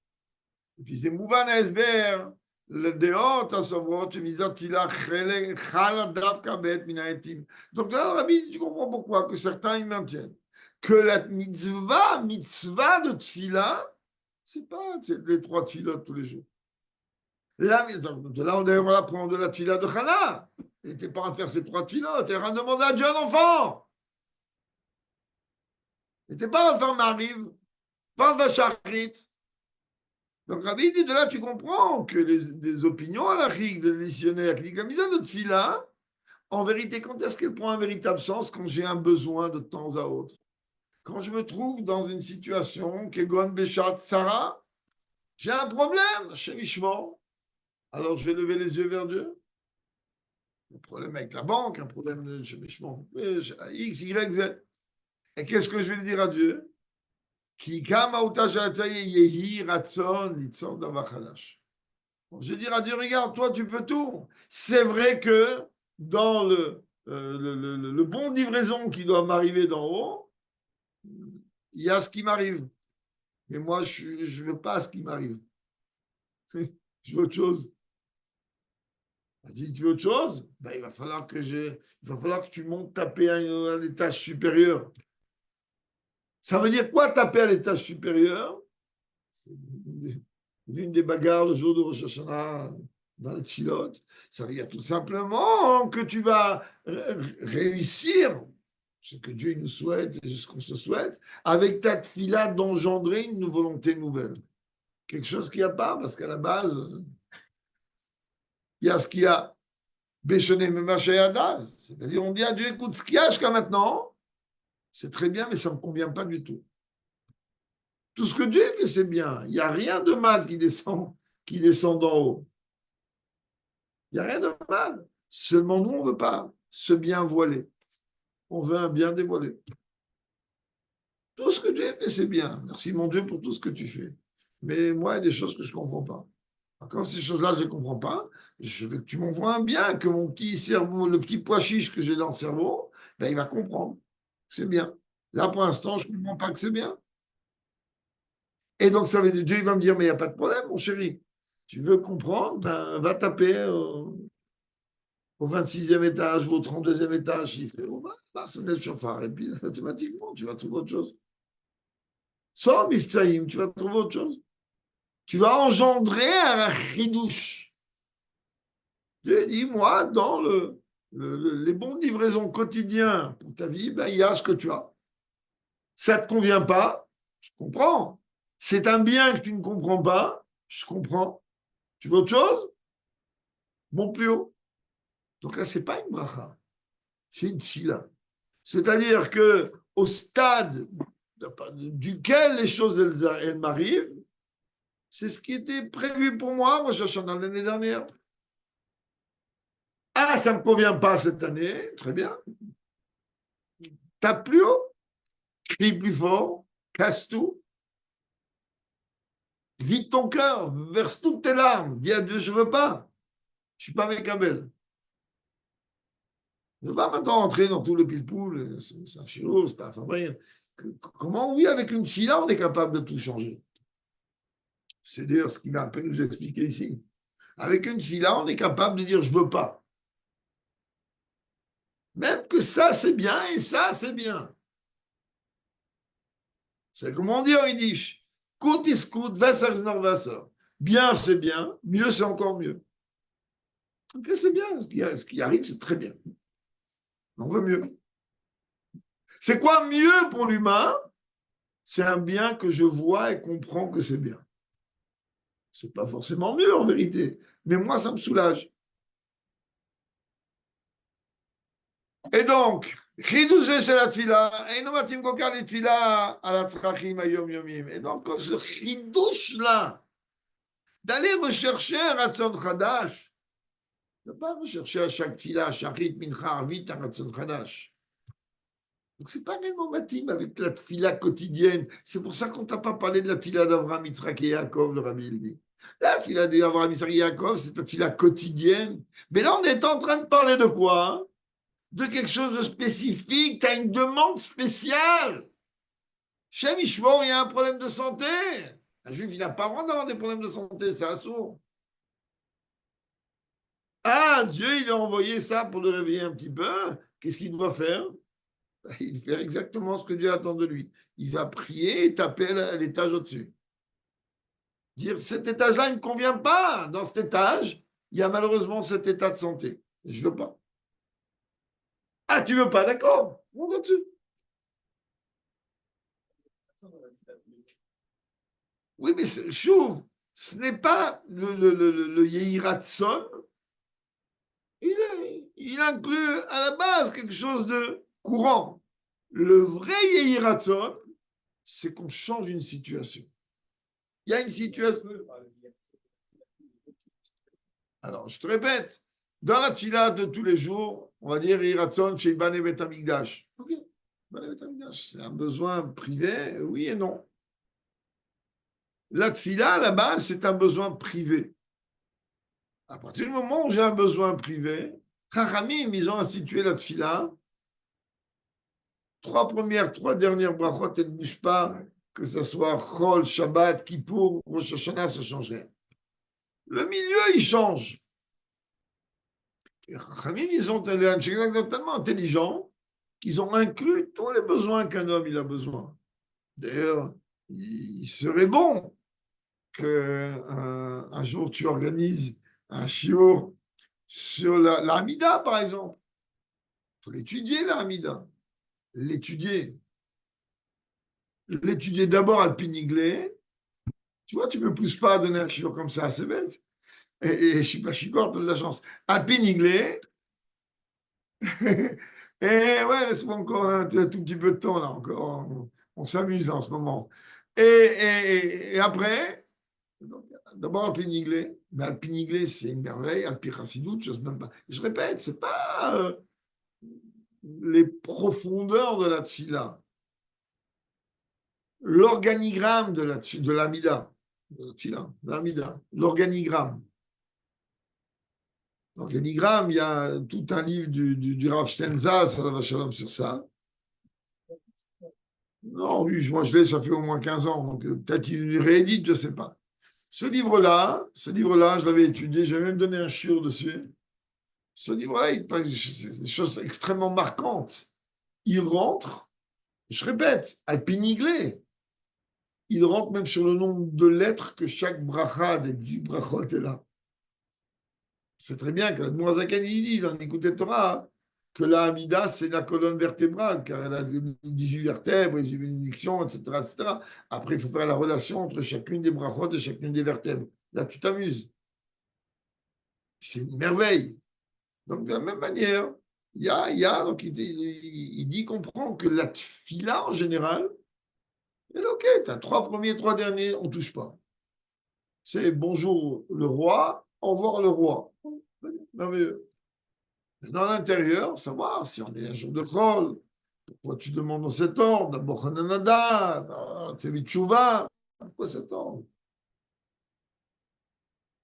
Et puis c'est Mouvan Esber, le Deot à savoir, tu visas Tila, Chala Davka Bet Minaetim. Donc là, Rabbi, tu comprends pourquoi que certains ils maintiennent que la mitzvah de Tfila, c'est pas les 3 tfilotes tous les jours. Là, on va apprendre de la Tfila de Chala. Il n'était pas en train de faire ces 3 tfilotes, il a demandé à Dieu un enfant. Il n'était pas en train de faire Mariv, pas en train de faire Shacharit. Donc Rabbi dit, de là tu comprends que les opinions halachiques des missionnaires qui disent que la mise de Tfila, en vérité, quand est-ce qu'elle prend un véritable sens? Quand j'ai un besoin de temps à autre. Quand je me trouve dans une situation, Kegon Beshat Sarah, j'ai un problème chez Mishmor, alors je vais lever les yeux vers Dieu. Un problème avec la banque, un problème chez Mishmor, X, Y, Z. Et qu'est-ce que je vais lui dire à Dieu? Je vais dire à Dieu, regarde, toi, tu peux tout. C'est vrai que dans le bon de livraison qui doit m'arriver d'en haut, il y a ce qui m'arrive. Mais moi, je ne veux pas ce qui m'arrive. Je veux autre chose. Il dit, tu veux autre chose? Ben, il va falloir que tu montes taper à l'étage supérieur. Ça veut dire quoi taper à l'étage supérieur? L'une des bagarres le jour de Rosh Hashanah dans les Tchilotes, ça veut dire tout simplement que tu vas réussir ce que Dieu nous souhaite et ce qu'on se souhaite, avec ta tfila d'engendrer une volonté nouvelle. Quelque chose qu'il n'y a pas, parce qu'à la base, il y a ce qu'il y a. Béchoné Memachéadaz. C'est-à-dire, on dit à Dieu, écoute, ce qu'il y a jusqu'à maintenant, c'est très bien, mais ça ne me convient pas du tout. Tout ce que Dieu fait, c'est bien. Il n'y a rien de mal qui descend d'en haut. Il n'y a rien de mal. Seulement, nous, on ne veut pas ce bien voilé. On veut un bien dévoilé. Tout ce que Dieu fait, c'est bien. Merci, mon Dieu, pour tout ce que tu fais. Mais moi, il y a des choses que je ne comprends pas. Quand ces choses-là, je ne les comprends pas, je veux que tu m'envoies un bien, que mon petit cerveau, le petit pois chiche que j'ai dans le cerveau, ben, il va comprendre. C'est bien. Là, pour l'instant, je ne comprends pas que c'est bien. Et donc, ça veut dire, Dieu il va me dire, mais il n'y a pas de problème, mon chéri. Tu veux comprendre, ben, va taper au 26e étage ou au 32e étage. Il fait, oh, bah, ça le chauffard. Et puis, automatiquement, tu vas trouver autre chose. Sans Miftaïm, tu vas trouver autre chose. Tu vas engendrer un chidouche. Dieu dit, moi, dans les bons de livraison quotidiens pour ta vie, ben, il y a ce que tu as. Ça ne te convient pas, je comprends. C'est un bien que tu ne comprends pas, je comprends. Tu veux autre chose? Bon, plus haut. Donc là, ce n'est pas une bracha, c'est une tfila. C'est-à-dire que au stade duquel les choses elles m'arrivent, c'est ce qui était prévu pour moi, je suis dans l'année dernière. Ah, ça ne me convient pas cette année, très bien. Tape plus haut, crie plus fort, casse tout, vide ton cœur, verse toutes tes larmes, dis à Dieu, je ne veux pas, je ne suis pas avec Abel. Je ne vais pas maintenant entrer dans tout le pile-poule, c'est un chiro, c'est pas un fabrique. Comment, oui, avec une fila, on est capable de tout changer. C'est d'ailleurs ce qu'il va un peu nous expliquer ici. Avec une fila, on est capable de dire je ne veux pas. Même que ça, c'est bien et ça, c'est bien. C'est comme on dit en yiddish. Kout is kout, wasser is noch wasser. Bien, c'est bien. Mieux, c'est encore mieux. Ok, c'est bien. Ce qui arrive, c'est très bien. On veut mieux. C'est quoi mieux pour l'humain? C'est un bien que je vois et comprends que c'est bien. C'est pas forcément mieux en vérité. Mais moi, ça me soulage. Et donc, חידוש זה של התפילה, אינו מתאים כל כך לתפילה על הצרכים היומיומיים. Et donc, ce חידוש-là, d'aller rechercher un רצון חדש, ne pas rechercher à chaque tfilah, à chaque rite, mincha, arvit, un רצון חדש. Donc, c'est pas réellement matime avec la tfilah quotidienne. C'est pour ça qu'on t'a pas parlé de la tfilah d'Avraham, Yitzhak et Yaakov, le Rabbi il dit. La tfilah d'Avraham, Yitzhak et Yaakov, c'est la tfilah quotidienne. Mais là, on est en train de parler de quoi, hein? De quelque chose de spécifique, tu as une demande spéciale. Chez Mishvor, il y a un problème de santé. Un juif, il n'a pas le droit d'avoir des problèmes de santé, c'est assourd. Ah, Dieu, il a envoyé ça pour le réveiller un petit peu. Qu'est-ce qu'il doit faire? Il fait exactement ce que Dieu attend de lui. Il va prier et taper à l'étage au-dessus. Dire, cet étage-là, il ne me convient pas. Dans cet étage, il y a malheureusement cet état de santé. Je ne veux pas. Ah, tu veux pas, d'accord. On va dessus. Oui, mais chouve, ce n'est pas le Yehiratson. Il inclut à la base quelque chose de courant. Le vrai Yehiratson, c'est qu'on change une situation. Il y a une situation. Alors, je te répète, dans la tfila de tous les jours, on va dire Yehiratson chez Ibane Bet Amigdash. Ok, Ibane Bet Amigdash, c'est un besoin privé, oui et non. La tfila, à la base, c'est un besoin privé. À partir du moment où j'ai un besoin privé, Chachamim, ils ont institué la tfila. Trois dernières brachot, elles ne bougent pas, que ce soit Chol, Shabbat, Kippour, Rosh Hashanah, ça changeait. Le milieu, il change. Les Chachamim, ils sont tellement intelligents qu'ils ont inclus tous les besoins qu'un homme il a besoin. D'ailleurs, il serait bon qu'un jour tu organises un shiur sur la Hamida, par exemple. Il faut l'étudier, la Hamida. L'étudier d'abord à le piniglé. Tu vois, tu ne me pousses pas à donner un shiur comme ça, c'est bête. Et je ne suis pas chicor, tu as de la chance. À le piniglé. Et ouais, laisse-moi encore un tout petit peu de temps, là, encore. On s'amuse en ce moment. Et après, d'abord Alpiniglé. Mais Alpiniglé, c'est une merveille. Alpichassidout, je n'ose même pas. Je répète, ce n'est pas les profondeurs de la tfila. L'organigramme de l'amida. De la tfila, de l'amida. L'organigramme. L'organigramme, il y a tout un livre du Rav Stenzal, Salav Shalom, sur ça. Non, oui, moi je l'ai, ça fait au moins 15 ans, donc peut-être qu'il réédite, je ne sais pas. Ce livre-là, je l'avais étudié, j'avais même donné un shiur dessus. Ce livre-là, il parle des choses extrêmement marquantes. Il rentre, je répète, alpiniglé. Il rentre même sur le nombre de lettres que chaque bracha des 10 brachot est là. C'est très bien que l'Admorazaken, il dit dans l'écoute Torah que la Hamida, c'est la colonne vertébrale, car elle a 18 vertèbres, 18 bénédictions, etc., etc. Après, il faut faire la relation entre chacune des brachot et chacune des vertèbres. Là, tu t'amuses. C'est une merveille. Donc, de la même manière, donc il dit, comprend que la tfila en général, et ok, tu as trois derniers, on ne touche pas. C'est bonjour le roi, au revoir le roi. Merveilleux. Dans l'intérieur, savoir si on est un jour de Chol, pourquoi tu demandes dans cet ordre, d'abord Hananada, Tchouva, pourquoi cet ordre?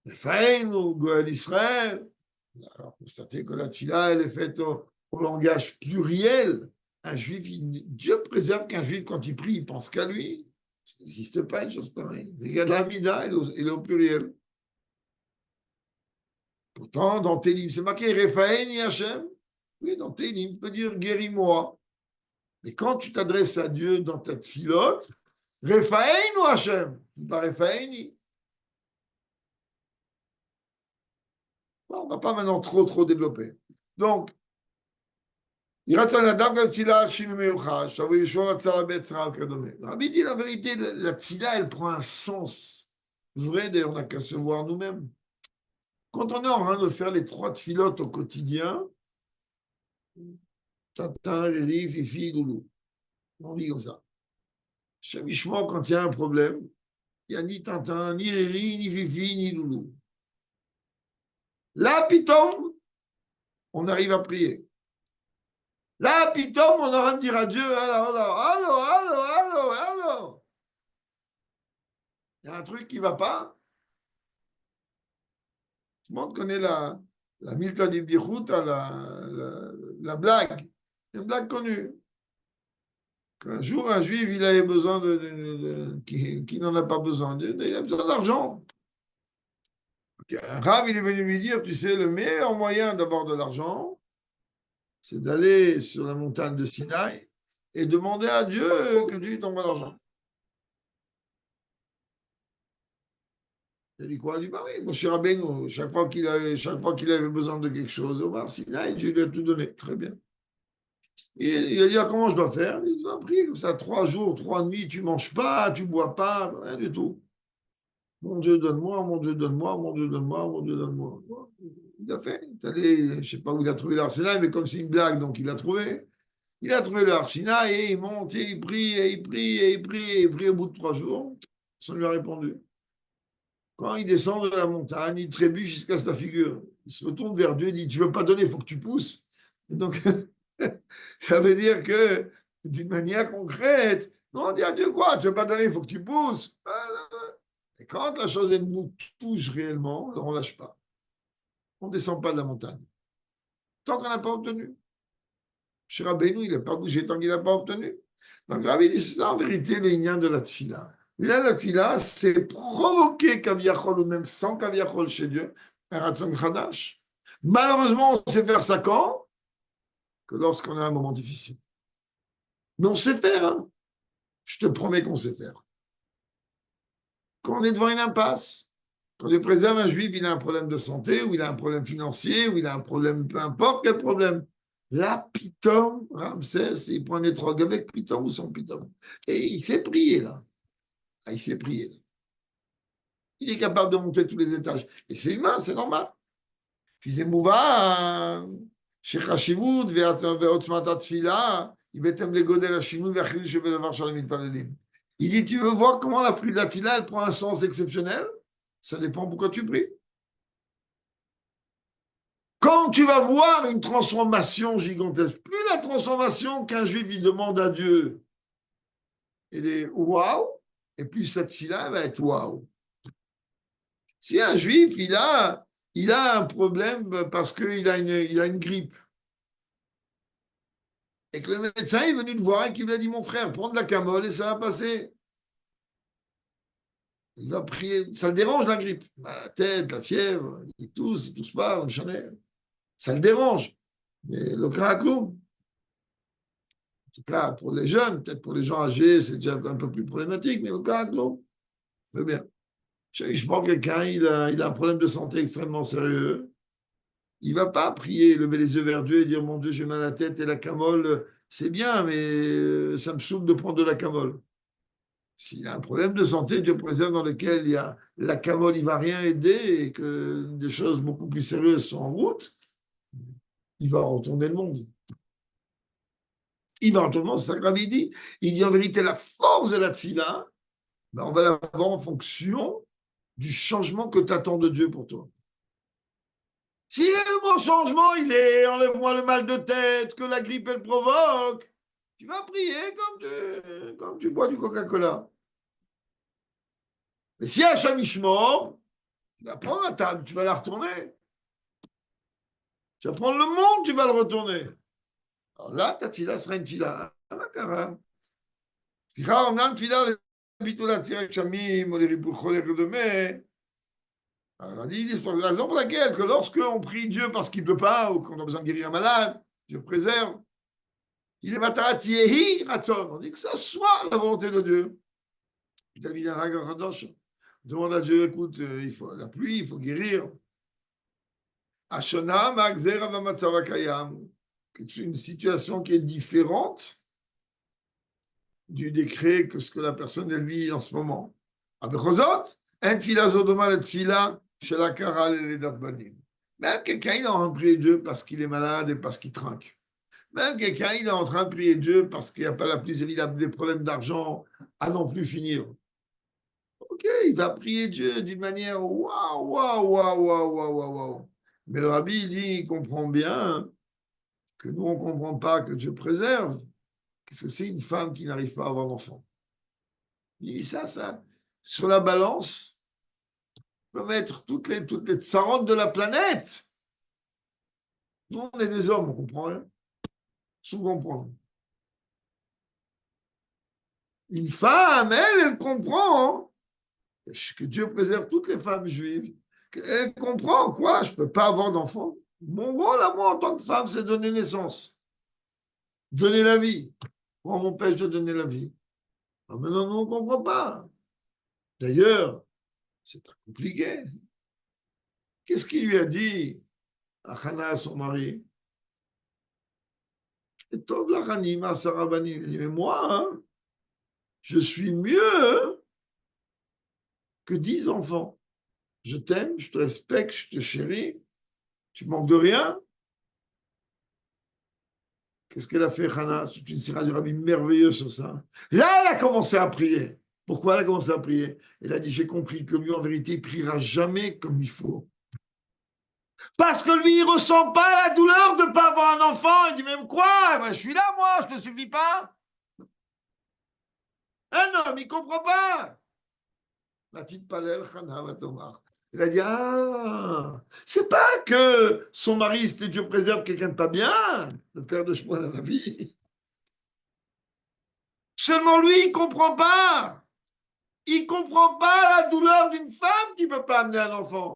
Faïn ou Goël Israël. Alors, constatez que la tfila, elle est faite au langage pluriel. Un juif, Dieu préserve qu'un juif, quand il prie, il pense qu'à lui. Ça n'existe pas une chose pareille. Regarde la Mida, elle est au pluriel. Pourtant, dans Télim, c'est marqué Rephaen Hachem. Oui, dans Télim, tu peux dire guéris-moi. Mais quand tu t'adresses à Dieu dans ta filote, Rephaen ou Hachem, pas Rephaeni. Bon, on ne va pas maintenant trop développer. Donc, Rabbi dit la vérité, la tfila, elle prend un sens vrai, d'ailleurs, on n'a qu'à se voir nous-mêmes. Quand on est en train de faire les 3 tfilotes au quotidien, Tintin, Riri, Fifi, Loulou. On dit comme ça. Chemichement, quand il y a un problème, il n'y a ni Tintin, ni Riri, ni Fifi, ni Loulou. Là, Pitom, on arrive à prier. Là, Pitom, on aura de dire à Dieu, allô. Il y a un truc qui ne va pas. Tout le monde connaît la Milta d'Ibdichout, la blague. Une blague connue. Qu'un jour, un juif, il avait besoin qui n'en a pas besoin. Il a besoin d'argent. Un Rav, il est venu lui dire, tu sais, le meilleur moyen d'avoir de l'argent, c'est d'aller sur la montagne de Sinaï et demander à Dieu que Dieu t'envoie l'argent. Il a dit quoi? Il a dit, bah oui, mon cher Rabbeinu, chaque fois qu'il avait besoin de quelque chose, au Mar Sinaï, Dieu lui a tout donné. Très bien. Et il a dit, ah, comment je dois faire? Il a pris comme ça, 3 jours, 3 nuits, tu ne manges pas, tu ne bois pas, rien du tout. Mon Dieu, donne-moi, mon Dieu, donne-moi, mon Dieu, donne-moi, mon Dieu, donne-moi. Il a fait. Il est allé, je ne sais pas où il a trouvé l'Arsinaï, mais comme c'est une blague, donc il l'a trouvé. Il a trouvé l'Arsinaï et il monte et il prie, et il prie, et il prie, et il prie au bout de 3 jours. Ça lui a répondu. Quand il descend de la montagne, il trébuche jusqu'à sa figure. Il se retourne vers Dieu et dit, tu ne veux pas donner, il faut que tu pousses. Et donc, ça veut dire que, d'une manière concrète, non, on dit à Dieu quoi? Tu ne veux pas donner, il faut que tu pousses. Et quand la chose elle nous touche réellement, alors on ne lâche pas. On ne descend pas de la montagne. Tant qu'on n'a pas obtenu. Chez Rabbeinu, il n'a pas bougé tant qu'il n'a pas obtenu. Donc Rabbi dit, c'est ça en vérité le lien de la tfila. Là, la tfila, c'est provoquer Kaviachol ou même sans Kaviachol chez Dieu, un Ratzon Khadash. Malheureusement, on sait faire ça quand? Que lorsqu'on a un moment difficile. Mais on sait faire, hein. Je te promets qu'on sait faire. Quand on est devant une impasse, quand Dieu préserve un juif, il a un problème de santé, ou il a un problème financier, ou il a un problème, peu importe quel problème. Là, Pitom, Ramsès, il prend une étrogue avec Pitom ou sans Pitom. Et il s'est prié, là. Ah, il s'est prié. Là. Il est capable de monter tous les étages. Et c'est humain, c'est normal. Fils Mouva, chez Chashivut, Veotzmata Tfila, il betem les godel à Chinou, Verchil, je vais devoir Shalom Paladim. Il dit, tu veux voir comment la prière de la Tfila, elle prend un sens exceptionnel? Ça dépend pourquoi tu pries. Quand tu vas voir une transformation gigantesque, plus la transformation qu'un juif il demande à Dieu, elle est waouh, et plus cette fille-là va être waouh. Si un juif il a un problème parce qu'il a une grippe, et que le médecin est venu le voir et qu'il lui a dit, mon frère, prends de la camole et ça va passer. Il va prier, ça le dérange la grippe, la tête, la fièvre, il tousse pas, on chanel. Ça le dérange. Mais le craclou, en tout cas pour les jeunes, peut-être pour les gens âgés, c'est déjà un peu plus problématique, mais le craclou, très bien. Je prends quelqu'un, il a un problème de santé extrêmement sérieux. Il ne va pas prier, lever les yeux vers Dieu et dire, mon Dieu, j'ai mal à la tête et la camole, c'est bien, mais ça me saoule de prendre de la camole. S'il a un problème de santé, Dieu préserve, dans lequel il y a la camole, il ne va rien aider et que des choses beaucoup plus sérieuses sont en route, il va retourner le monde. Il va retourner le monde, c'est ça que Rabbi dit. Il dit en vérité, la force de la tfila, ben on va la voir en fonction du changement que tu attends de Dieu pour toi. Si le bon changement, il est enlève-moi le mal de tête que la grippe elle provoque, tu vas prier comme tu bois du Coca-Cola. Mais si y a un chamichement, tu vas prendre la table, tu vas la retourner. Tu vas prendre le monde, tu vas le retourner. Alors là, ta fila sera une fila. סליחה, אמנם תפילה לביטול עצירת גשמים או לריפוי חולה וכדומה, on dit, c'est la raison pour laquelle que lorsque on prie Dieu parce qu'il ne peut pas ou qu'on a besoin de guérir un malade, Dieu préserve, il est matarati yehi ratzon. On dit que ça soit la volonté de Dieu. Demande à Dieu, écoute, il faut la pluie, il faut guérir. Ashona ma'akzer avamatzav hakayam. C'est une situation qui est différente du décret que ce que la personne elle vit en ce moment. Abechozot, un tfila zodoma la tfila chez la karal et les dabbanim. Même quelqu'un, il a prié Dieu parce qu'il est malade et parce qu'il trinque. Même quelqu'un, il est en train de prier Dieu parce qu'il n'y a pas la plus évidente des problèmes d'argent à non plus finir. Ok, il va prier Dieu d'une manière waouh, waouh, waouh, waouh, waouh, waouh, waouh. Mais le rabbi, il dit, il comprend bien que nous, on ne comprend pas que Dieu préserve. Qu'est-ce que c'est une femme qui n'arrive pas à avoir d'enfant? Il dit ça, sur la balance, on peut mettre toutes les tsarotes de la planète. Nous, on est des hommes, on comprend rien. Sous-comprendre. Une femme, elle comprend que Dieu préserve toutes les femmes juives. Elle comprend quoi? Je ne peux pas avoir d'enfant. Mon rôle à moi en tant que femme, c'est donner naissance, donner la vie. Pourquoi on m'empêche de donner la vie? Alors maintenant, nous, on ne comprend pas. D'ailleurs, c'est pas compliqué. Qu'est-ce qu'il lui a dit à Hana, son mari? Et Tov la Hanima, Sarabani. Il dit, mais moi, hein, je suis mieux que 10 enfants. Je t'aime, je te respecte, je te chéris. Tu manques de rien. Qu'est-ce qu'elle a fait, Hana? C'est une sira du rabbi merveilleuse sur ça. Là, elle a commencé à prier. Pourquoi elle a commencé à prier? Elle a dit, j'ai compris que lui, en vérité, il priera jamais comme il faut. Parce que lui, il ne ressent pas la douleur de ne pas avoir un enfant. Il dit, même quoi? Ben, je suis là, moi, je ne te suffis pas. Un homme, il ne comprend pas. La petite Palel, Hana Vatomar. Il a dit, ah, c'est pas que son mari, c'était Dieu préserve quelqu'un de pas bien, le père de Shmuel à la vie. Seulement lui, il comprend pas. Il comprend pas la douleur d'une femme qui peut pas amener un enfant.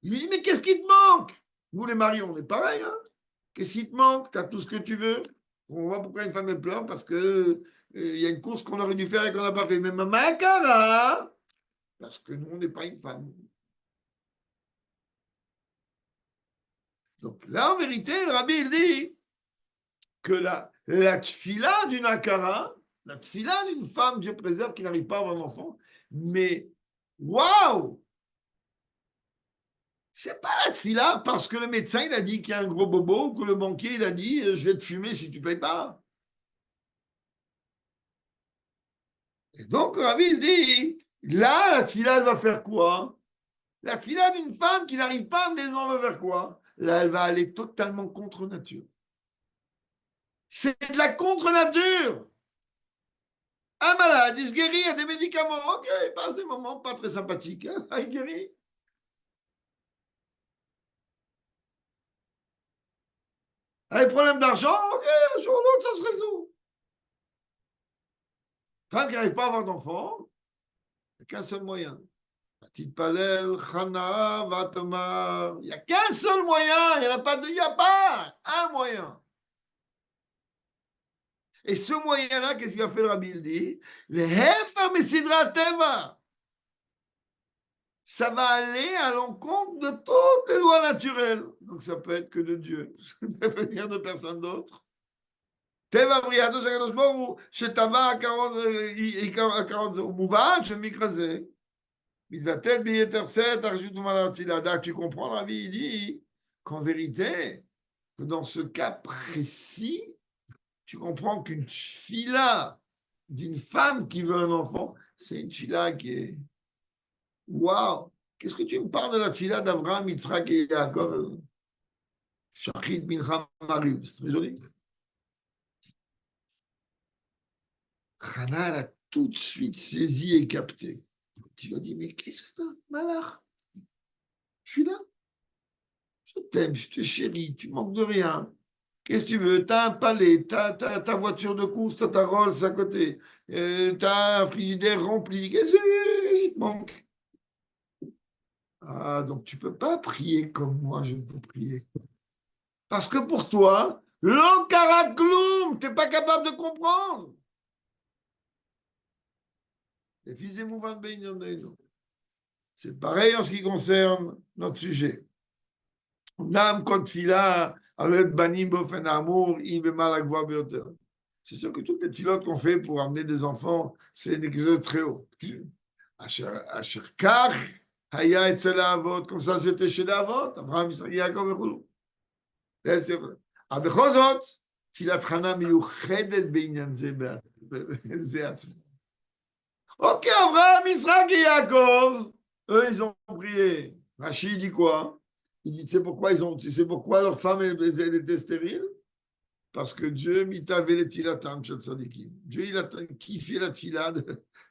Il lui dit, mais qu'est-ce qui te manque? Nous, les maris, on est pareil. Hein. Qu'est-ce qui te manque? Tu as tout ce que tu veux. On voit pourquoi une femme elle pleure, parce que y a une course qu'on aurait dû faire et qu'on n'a pas fait. Mais maman, cara, parce que nous, on n'est pas une femme. Donc là, en vérité, le rabbi, il dit que la tfila d'une akara, la tfila d'une femme, Dieu préserve, qui n'arrive pas à avoir un enfant, mais waouh! C'est pas la tfila parce que le médecin il a dit qu'il y a un gros bobo ou que le banquier il a dit je vais te fumer si tu payes pas. Et donc Ravi il dit là la tfila elle va faire quoi? La tfila d'une femme qui n'arrive pas à amener des enfants va faire quoi? Là elle va aller totalement contre nature. C'est de la contre nature. Un malade, il se guérit, il y a des médicaments. Ok, il passe des moments pas très sympathiques. Hein? Il guérit. Un problème d'argent, ok, un jour ou l'autre, ça se résout. Femme qui n'arrive pas à avoir d'enfant, il n'y a qu'un seul moyen. Petite Palel, Chana, Vatamar. Il n'y a qu'un seul moyen. Il n'y en a pas deux. Il n'y a pas un moyen. Et ce moyen-là, qu'est-ce qu'il a fait le Rabbi? Il dit le Hefer Mesidra Teva. Ça va aller à l'encontre de toutes les lois naturelles. Donc ça peut être que de Dieu. Ça peut venir de personne d'autre. טבע בריאתו של הקדוש ברוך הוא, שטבע עקרון זה, הוא מובן שמקרא זה, מתבטאת ביתר שאת הרשות ומעלה לתפילה. Tu comprends, la vie, il dit qu'en vérité, que dans ce cas précis, tu comprends qu'une fila d'une femme qui veut un enfant, c'est une fila qui est waouh! Qu'est-ce que tu me parles de la fila d'Abraham, Yitzhak et Yaakov? Shachit Mincha Mariv, c'est très joli. Hana a tout de suite saisi et capté. Tu lui as dit, mais qu'est-ce que t'as, Malach? Je suis là. Je t'aime, je te chéris, tu manques de rien. Qu'est-ce que tu veux? T'as un palais, t'as ta voiture de course, t'as ta Rolls à côté, t'as un frigidaire rempli. Qu'est-ce qui te manque? Ah, donc tu peux pas prier comme moi je peux prier. Parce que pour toi, l'Okarakloum, t'es pas capable de comprendre. Les fils des mouvements de Beignon. C'est pareil en ce qui concerne notre sujet. C'est sûr que toutes les pilotes qu'on fait pour amener des enfants, c'est des choses très haut. Comme ça, c'était chez l'avot, Abraham, Isaac, Yaakov et Roulou. זה בכל זאת, תפילת חנה מיוחדת בעניין זה עצמו. Ok, Abraham, Israël et Yaakov, eux, ils ont prié. Rachid dit quoi? Il dit, tu sais pourquoi leur femme elle était stérile? Parce que Dieu mitave les tilatam shel tzadikim. Dieu, il a kiffé la tila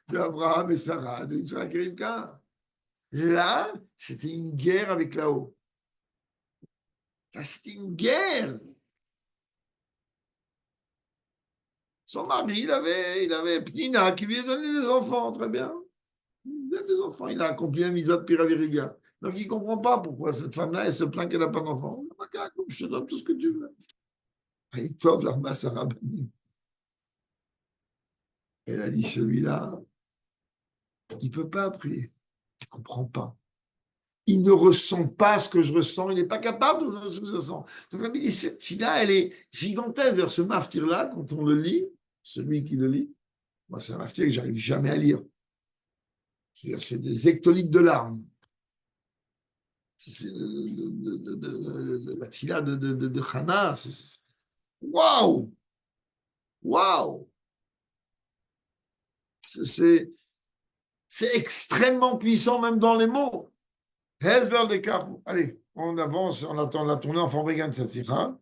d'Abraham et Sarah, de Israël et Rivka. Là, c'était une guerre avec là-haut. Là, c'était une guerre. Son mari, il avait Pnina qui lui a donné des enfants, très bien. Il a des enfants, il a accompli un misat piraviriga. Donc il ne comprend pas pourquoi cette femme-là, elle se plaint qu'elle n'a pas d'enfant. Je te donne tout ce que tu veux. Il sauve la masse arabanim. Elle a dit, celui-là, il ne peut pas prier. Il ne comprend pas. Il ne ressent pas ce que je ressens. Il n'est pas capable de ressentir ce que je ressens. Donc elle me dit, cette fille-là, elle est gigantesque. D'ailleurs, ce maftir-là, quand on le lit, celui qui le lit, moi, c'est un maftir que j'arrive jamais à lire. C'est des hectolitres de larmes. C'est la tila de Hana. Waouh! Waouh! C'est extrêmement puissant, même dans les mots. Hezber de Karou. Allez, on avance, on attend la tournée en fabriquant de cette sikha.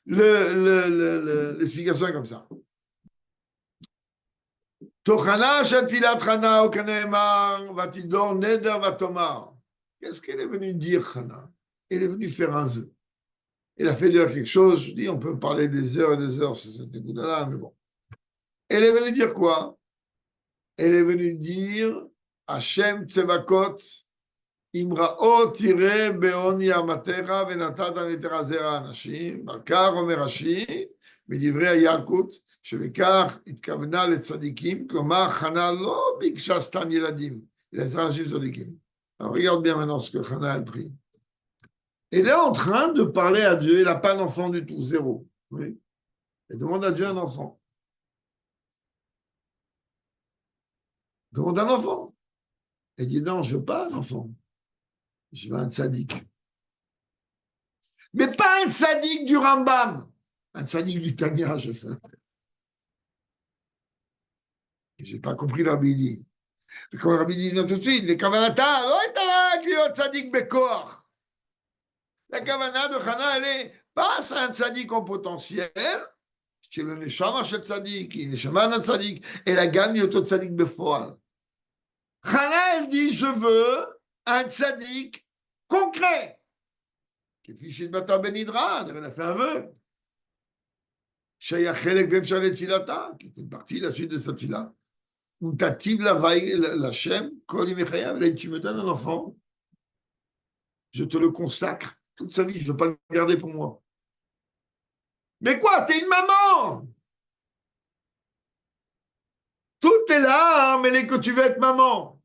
L'explication est comme ça. Tochana shetfilat Hana okaneemar vatidor neder vatomar. Qu'est-ce qu'elle est venue dire, Hana? Elle est venue faire un vœu. Elle a fait dire quelque chose. Je dis, on peut parler des heures et des heures sur cette écoute-là, mais bon. Elle est venue dire quoi? Elle est venue dire Hachem Tsevakot Imra'ot Tireh Be'oni Amatecha Venatata Vetera Zera Anashim Bakar Omer Rashi מדברי הילקוט שבכך התכוונה לצדיקים, כלומר חנה לא ביקשה סתם ילדים, אלא עזרה אנשים צדיקים. Alors regarde bien maintenant ce que Hana elle prie. Elle est en train de parler à Dieu, elle n'a pas d'enfant du tout, zéro. Oui. Elle demande à Dieu un enfant. Demande un enfant. Elle dit non, je veux pas un enfant. Je veux un tzaddik. Mais pas un tzaddik du Rambam. Un tzaddik du Tanya, je fais. J'ai pas compris Rabbi dit. Quand Rabbi dit non tout de suite, les kavanata, לא הייתה רק להיות צדיק בכוח. La kavana de Hana, elle est pas un tzaddik en potentiel, c'est le neshama shel tzaddik, le neshama d'un tzaddik, et la gagne auto tzaddik befoal. Hana, elle dit, je veux un tzaddik concret. Qui fiché de Bata Benidra, elle a fait un vœu. Shaya Chelek Vemshalet Filata, qui est une partie de la suite de cette fila. Tativ la Shem, Koli Mechayav, elle a dit, tu me donnes un enfant, je te le consacre toute sa vie, je ne veux pas le garder pour moi. Mais quoi, t'es une maman! Tout est là, hein, mais que tu veux être maman.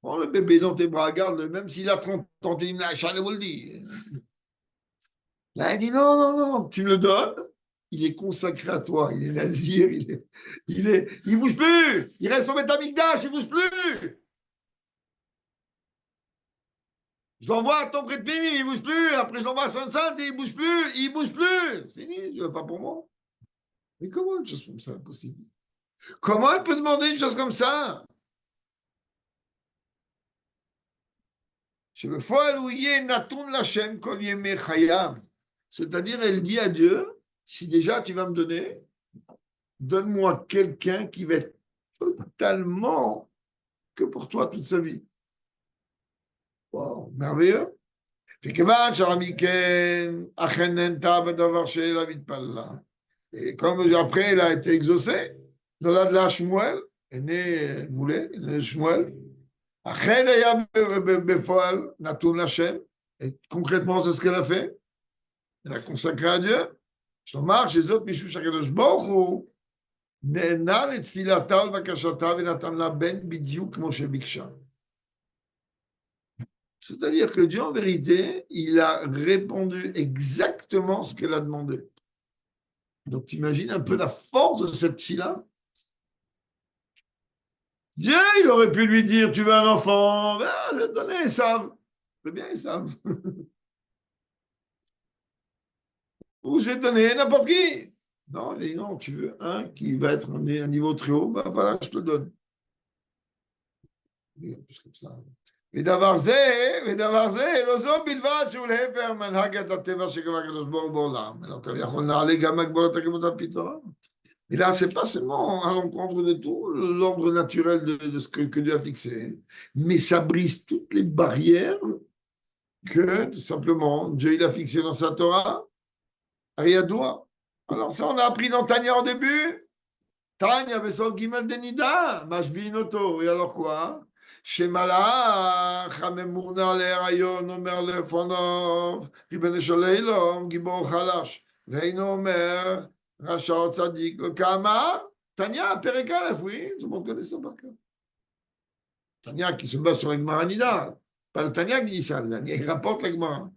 Prends le bébé dans tes bras, garde-le, même s'il a 30 ans, tu dis, je vous le dis. Là, elle dit, non, non, non, non, tu me le donnes, il est consacré à toi, il est nazir, il bouge plus, il reste au Betamikdash, il bouge plus. Je l'envoie à ton prêtre Mimi, il bouge plus, après je l'envoie à Sainte-Sainte, il bouge plus. Fini, je veux pas pour moi. Mais comment une chose comme ça est possible? Comment elle peut demander une chose comme ça? C'est-à-dire, elle dit à Dieu, si déjà tu vas me donner, donne-moi quelqu'un qui va être totalement que pour toi toute sa vie. Wow, merveilleux. Et comme après elle a été exaucée, dans la de la Shmuel, elle est née Moulé, elle est née Shmuel. אכן היה בפועל נתון לשם, concrètement c'est ce qu'elle a fait, elle a consacré à Dieu, כלומר שזאת משום שהקדוש ברוך הוא נענה לתפילתה ולבקשתה ונתן לה בן בדיוק כמו שביקשה. C'est-à-dire que Dieu en vérité, il a répondu exactement ce qu'elle a demandé. Donc tu imagines un peu la force de cette fille-là. Dieu, il aurait pu lui dire, tu veux un enfant, ben, je vais te donner, ils savent. C'est bien, ils savent. ou je vais te donner n'importe qui. Non, il dit non, tu veux un qui va être un niveau très haut, ben voilà, je te le donne. Plus comme ça. ודבר זה, לא זו בלבד שהוא להפך מנהגת הטבע שקבע הקדוש ברוך הוא בעולם, אלא כביכול נעלה גם הגבלות הקיימות על פי תורה. Et là, c'est pas seulement à l'encontre de tout l'ordre naturel de ce que Dieu a fixé, mais ça brise toutes les barrières que, tout simplement, Dieu il a fixées dans sa Torah, Ariadoua. Alors ça, on a appris dans Tanya au début. Tanya, Vesol Gimel Denida, Mashbin Oto. Et alors quoi? שמלאך הממונה על ההיריון אומר לפניו, ריבונו של עולם, גיבור חלש, ואינו אומר, רשע או צדיק, לא כאמר, תניא, פרק א', oui, tout le monde connaît ça par cœur. Tanya qui se base sur la Gemara Nida, pas le Tanya qui dit ça, le Tanya, il rapporte la Gemara.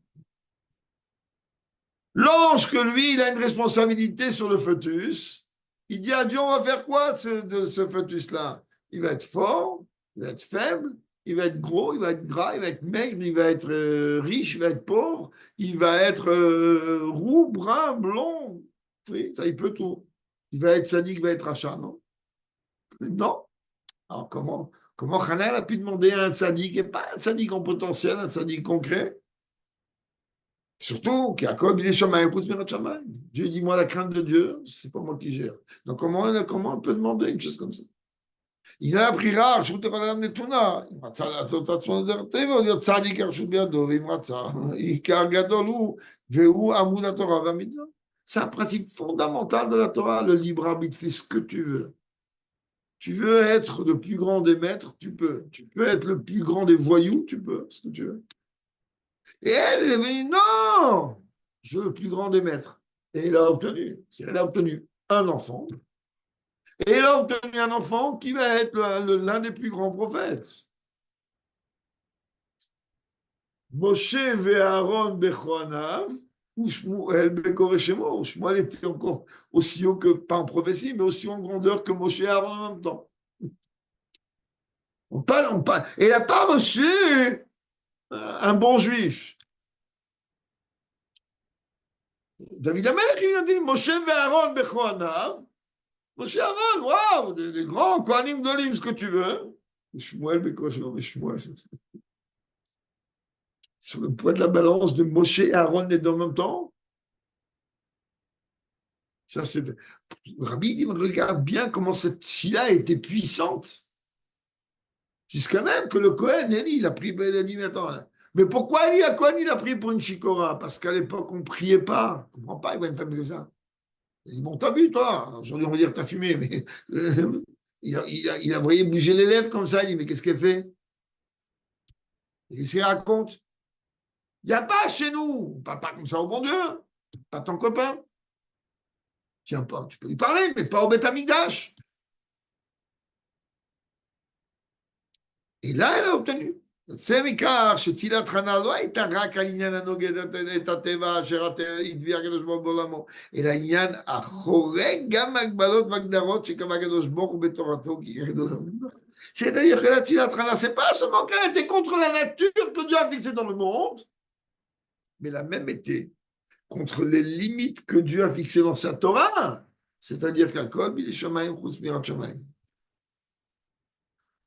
Lorsque lui, il a une responsabilité sur le fœtus, il dit à Dieu, on va faire quoi de ce fœtus-là? Il va être fort, il va être faible, il va être gros, il va être gras, il va être maigre, il va être riche, il va être pauvre, il va être roux, brun, blond. Oui, ça, il peut tout. Il va être sadique, il va être rachat, non? Non. Alors comment Hanel a pu demander à un sadique, et pas un sadique en potentiel, un sadique concret? Surtout qu'Yaakov, il est Shamaï, Dieu dit, moi, la crainte de Dieu, c'est pas moi qui gère. Donc comment on peut demander une chose comme ça? Il a appris rare, je te parle de Netuna. Il m'a dit, להיות צדיק הרשות בידו, ואם רצה, עיקר גדול הוא, והוא עמוד התורה והמצווה. C'est un principe fondamental de la Torah, le libre arbitre, fais ce que tu veux. Tu veux être le plus grand des maîtres, tu peux. Tu peux être le plus grand des voyous, tu peux, ce que tu veux. Et elle est venue, non, je veux le plus grand des maîtres. Et elle a obtenu un enfant. Et elle a obtenu un enfant qui va être l'un des plus grands prophètes. Moshe et Aaron Bechoanav, ou Shmuel Bekoreshemo. Shmuel était encore aussi haut que, pas en prophétie, mais aussi en grandeur que Moshe et Aaron en même temps. Et il n'a pas reçu un bon juif. David Amelech, il a dit Moshe et Aaron Bechoanav. Moshe Aaron, waouh, des grands Kohanim d'Olim, ce que tu veux. Shmuel Bekoreshemo, mais Shmuel, sur le poids de la balance de Moshe et Aaron les deux en même temps. Ça, c'est... Rabbi dit, regarde bien comment cette Shila était puissante. Jusqu'à même que le Kohen, Eli, il a pris, il a dit, mais attends, mais pourquoi Eli, à Kohen, il a pris pour une Shikora? Parce qu'à l'époque, on ne priait pas. On ne comprend pas, il voit une femme comme ça. Il dit, bon, t'as vu, toi? Aujourd'hui, on va dire, t'as fumé, mais il a voyé bouger les lèvres comme ça. Il dit, mais qu'est-ce qu'elle fait? Il se raconte. Il n'y a pas chez nous, on ne parle pas comme ça au bon Dieu, pas ton copain. Tiens pas, tu peux lui parler, mais pas au Beth Amikdash. Et là, elle a obtenu. C'est מכך שתפילת חנה לא הייתה רק העניין הנוגד את הטבע אשר הדביא הקדוש ברוך הוא בעולמו, אלא עניין החורג גם הגבלות והגדרות שקבע הקדוש ברוך הוא בתורתו כגדול. C'est-à-dire que la tfilat Hana, c'est pas seulement qu'elle était contre la nature que Dieu a fixée dans le monde, mais elle a même été contre les limites que Dieu a fixées dans sa Torah. C'est-à-dire qu'à Kol, il est Shamaim, Chutz Mirat Shamaim.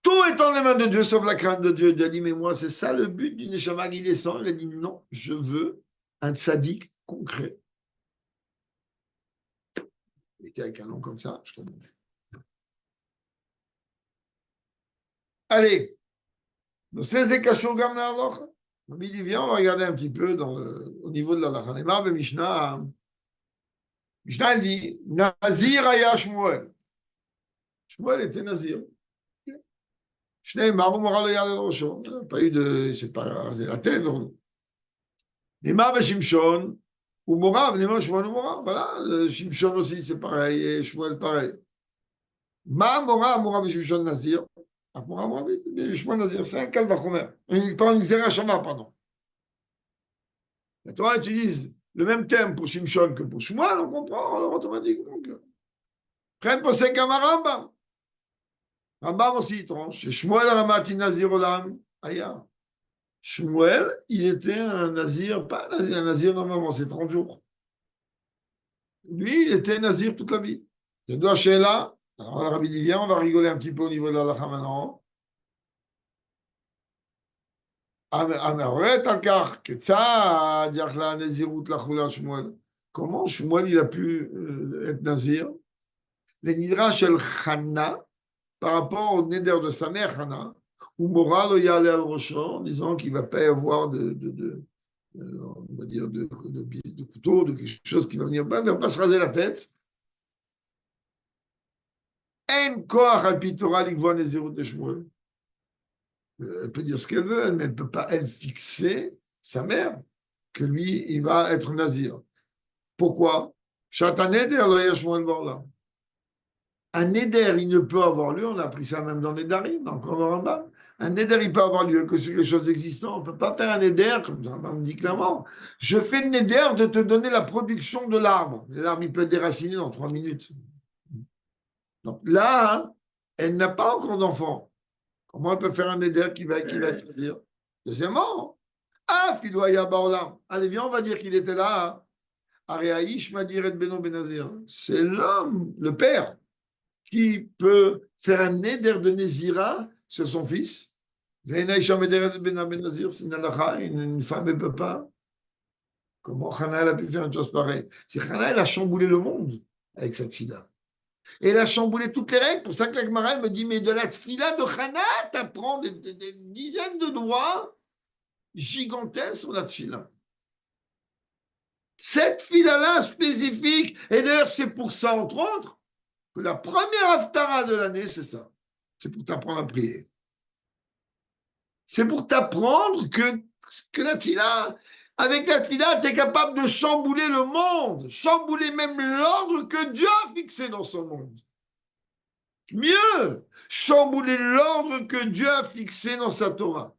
Tout est dans les mains de Dieu, sauf la crainte de Dieu. Dieu a dit, mais moi, c'est ça le but du Neshama qui descend. Il a dit, non, je veux un tzaddik concret. Il était avec un nom comme ça, je te montre. Allez, c'est Kashur Gamna Allah. Il dit, viens, on va regarder un petit peu au niveau de la Lachanema, mais Mishnah, elle dit, Nazir Aya Shmuel. Shmuel était Nazir. Shneimar, Umara le Yad el Rosho. Pas eu de, c'est pas rasé la tête. Nima Shimshon, Umora, Nima Shmuel Umora. Voilà, Shimshon aussi, c'est pareil, et Shmuel pareil. Ma Mora, Mora Shimshon Nazir. Mora, Mora, Shmuel Nazir, c'est un Kalvachomer. Il parle d'une Zera Shama, pardon. La Torah utilise le même terme pour Shimshon que pour Shmuel, on comprend, alors automatiquement. Prenne pour ces Rambam. Rambam aussi, il tranche. Shmuel Ramati Nazir Olam, Aya. Shmuel, il était un nazir, pas un nazir, normalement, c'est 30 jours. Lui, il était nazir toute la vie. Je dois chez là. Alors, le rabbi dit, viens, on va rigoler un petit peu au niveau de la halakha maintenant. Comment Shmuel il a pu être nazir? Les nidrash el Chana, par rapport au neder de sa mère Chana, où moral y allait al rocho, en disant qu'il ne va pas y avoir on va dire de couteau, de quelque chose qui va venir, il ne va pas se raser la tête. En koach al pitora likvoa nezirut de Shmuel. Elle peut dire ce qu'elle veut, mais elle ne peut pas, elle, fixer sa mère, que lui, il va être nazir. Pourquoi? Un neder, il ne peut avoir lieu, on a appris ça même dans les Darim, encore dans Rambam. Un neder, il peut avoir lieu que sur les choses existantes. On ne peut pas faire un neder, comme Rambam dit clairement. Je fais le neder de te donner la production de l'arbre. L'arbre, il peut être déraciné dans 3 minutes. Donc là, elle n'a pas encore d'enfant. Comment elle peut faire un neder qui va se dire? Deuxièmement, Fidoya Baolam. Allez, viens, on va dire qu'il était là. Aréaïch Madiret Beno Benazir. C'est l'homme, le père, qui peut faire un neder de Nézira sur son fils. Venaïcha Madiret Benazir, c'est une femme ne peut pas. Comment Hana a pu faire une chose pareille? C'est Hana, elle a chamboulé le monde avec cette fille-là. Et elle a chamboulé toutes les règles. Pour ça que la Gemara me dit, mais de la fila de Hana, tu apprends des dizaines de droits gigantesques sur la fila. Cette fila-là spécifique, et d'ailleurs c'est pour ça, entre autres, que la première haftara de l'année, c'est ça. C'est pour t'apprendre à prier. C'est pour t'apprendre que la tfila, avec la tfila, tu es capable de chambouler le monde, chambouler même l'ordre que Dieu a fixé dans son monde. Mieux, chambouler l'ordre que Dieu a fixé dans sa Torah.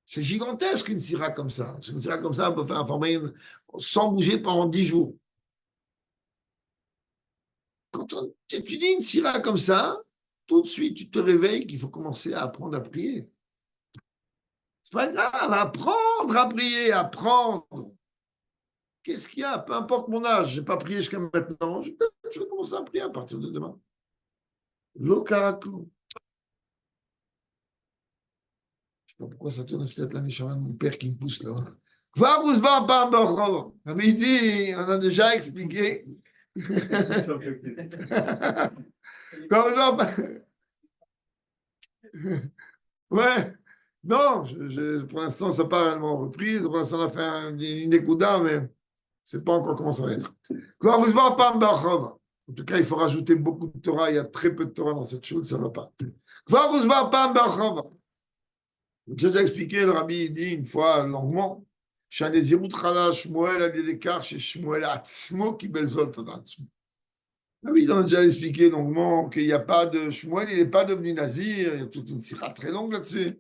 C'est gigantesque une sira comme ça. Une sira comme ça, on peut faire informer sans bouger pendant 10 jours. Quand tu dis une sira comme ça, tout de suite, tu te réveilles qu'il faut commencer à apprendre à prier. C'est pas grave, apprendre à prier, apprendre. Qu'est-ce qu'il y a? Peu importe mon âge, je n'ai pas prié jusqu'à maintenant, je vais commencer à prier à partir de demain. L'okaraklo. Je ne sais pas pourquoi ça tourne, c'est peut-être la méchante de mon père qui me pousse là. Il dit, on a déjà expliqué. Ouais. Non, pour l'instant, ça n'a pas réellement repris. Pour l'instant, on a fait une écouda, mais c'est pas encore comment ça va être. En tout cas, il faut rajouter beaucoup de Torah. Il y a très peu de Torah dans cette chose, ça ne va pas. J'ai déjà expliqué, le rabbi dit une fois longuement, Shmuel a des écarts chez Shmuel Atzmo qui belzol Todatzmo. Oui, on a déjà expliqué longuement qu'il n'y a pas de Shmuel, il n'est pas devenu nazir, il y a toute une sira très longue là-dessus.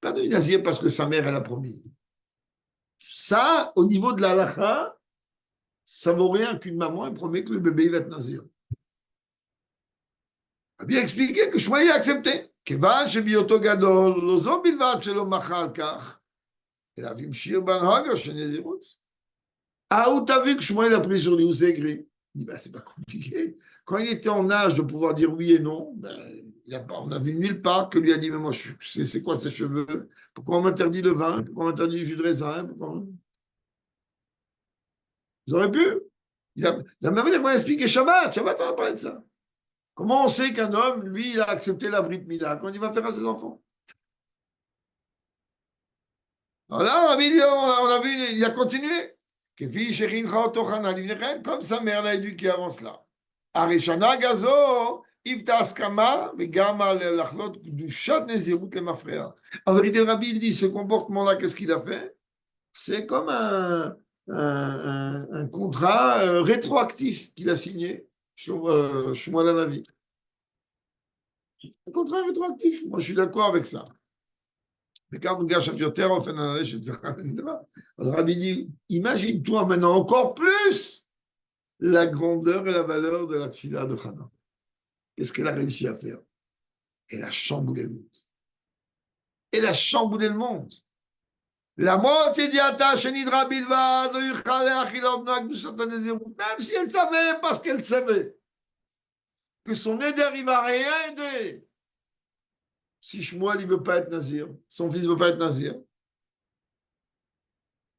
Pas devenu nazir parce que sa mère, elle a promis. Ça, au niveau de la halakha, ça vaut rien qu'une maman elle promet que le bébé il va être nazir. On a bien expliqué que Shmuel a accepté. כיוון שבהיותו גדול, לא זו בלבד שלא מחה על כך, אלא המשיך בהנהגה של נזירות. Où t'as vu que Shmuel a pris sur lui, où c'est écrit? Il dit, ben, c'est pas compliqué. Quand il était en âge de pouvoir dire oui et non, ben, on a vu nulle part que lui a dit, mais moi, c'est quoi ces cheveux? Pourquoi on m'interdit le vin? Pourquoi on m'interdit le jus de raisin? Pourquoi... Ils auraient pu. La même manière qu'on a expliqué Shabbat, on a parlé de ça. Comment on sait qu'un homme, lui, il a accepté la Brit Mila quand il va faire à ses enfants? Alors là, on a vu, il a continué. Comme sa mère l'a éduqué avant cela. Arishana Gazo, Ifta Askama, Megama Lachlot, Kdushat Nezirut Lemafrea. En vérité, le rabbi, il dit, ce comportement-là, qu'est-ce qu'il a fait? C'est comme un contrat rétroactif qu'il a signé, Shmuel Hanavi. Un contrat rétroactif. Moi, je suis d'accord avec ça. Mais quand on gâche un terre, on fait un allège, etc. Alors, le rabbi dit, imagine-toi maintenant encore plus la grandeur et la valeur de la tfila de Hana. Qu'est-ce qu'elle a réussi à faire? Elle a chamboulé le monde. Elle a chamboulé le monde. La moitié d'Yata, Shenidra Bilva, no yuchale achilot noak du Satan Nezirut. Même si elle savait, parce qu'elle savait que son éder, il va rien aider. Si Shmuel, il veut pas être nazir, son fils veut pas être nazir.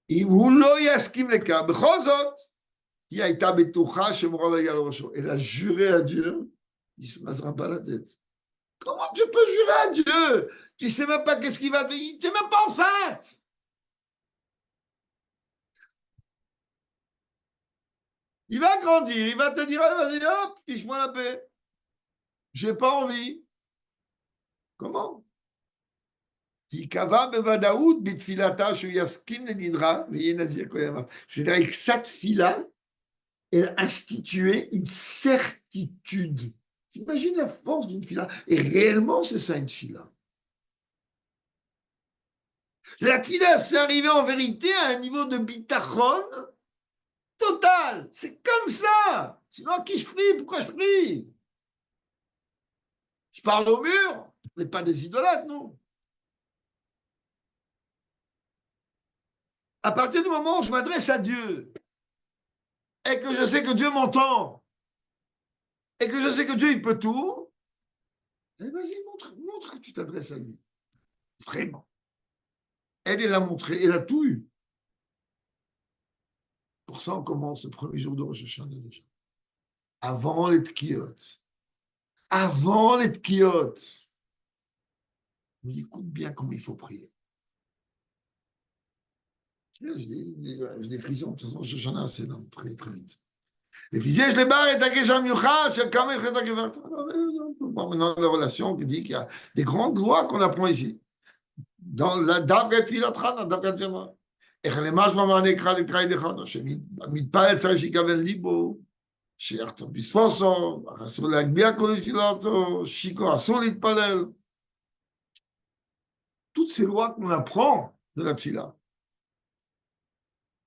אם הוא לא יסכים לכך, בכל זאת, היא הייתה בטוחה שמורה יהיה לו ראשו. Elle a juré à Dieu, il ne se rasera pas la tête. Comment tu peux jurer à Dieu? Tu ne sais même pas qu'est-ce qu'il va te dire. Tu n'es même pas enceinte. Il va grandir, il va te dire, allez, vas-y, hop, fiche-moi la paix. J'ai pas envie. Comment? C'est-à-dire que cette fille-là, elle instituait une certitude. T'imagines la force d'une fille-là? Et réellement, c'est ça, une fille-là. La fille-là, c'est arrivé en vérité à un niveau de bitachon total. C'est comme ça. Sinon, à qui je prie? Pourquoi je prie? Je parle au mur, mais pas des idolâtres, non. À partir du moment où je m'adresse à Dieu et que je sais que Dieu m'entend et que je sais que Dieu, il peut tout, eh, vas-y, montre que tu t'adresses à lui. Vraiment. Elle l'a montré, elle a tout eu. Pour ça, on commence le premier jour de Rosh Hashanah déjà. Avant les tkiyot. Avant les tkiyot. On dit, écoute bien comment il faut prier. J'ai des frissons. De toute façon, Rosh Hashanah, c'est très, très vite. Les fisiers, je les barre et Takesham Yucha, Shel Kamel Chetakevat. On peut voir maintenant la relation qui dit qu'il y a des grandes lois qu'on apprend ici. dans la דווקא תפילתך, דווקא תפילתך. איך למשמע מה נקרא לקראי דחנו, שמתפלל צריך שיכוון ליבו, שיחתום בספוסו, אסור להגביה כל תפילתו, שיקו אסור להתפלל. Toutes ces lois qu'on apprend de la tfila.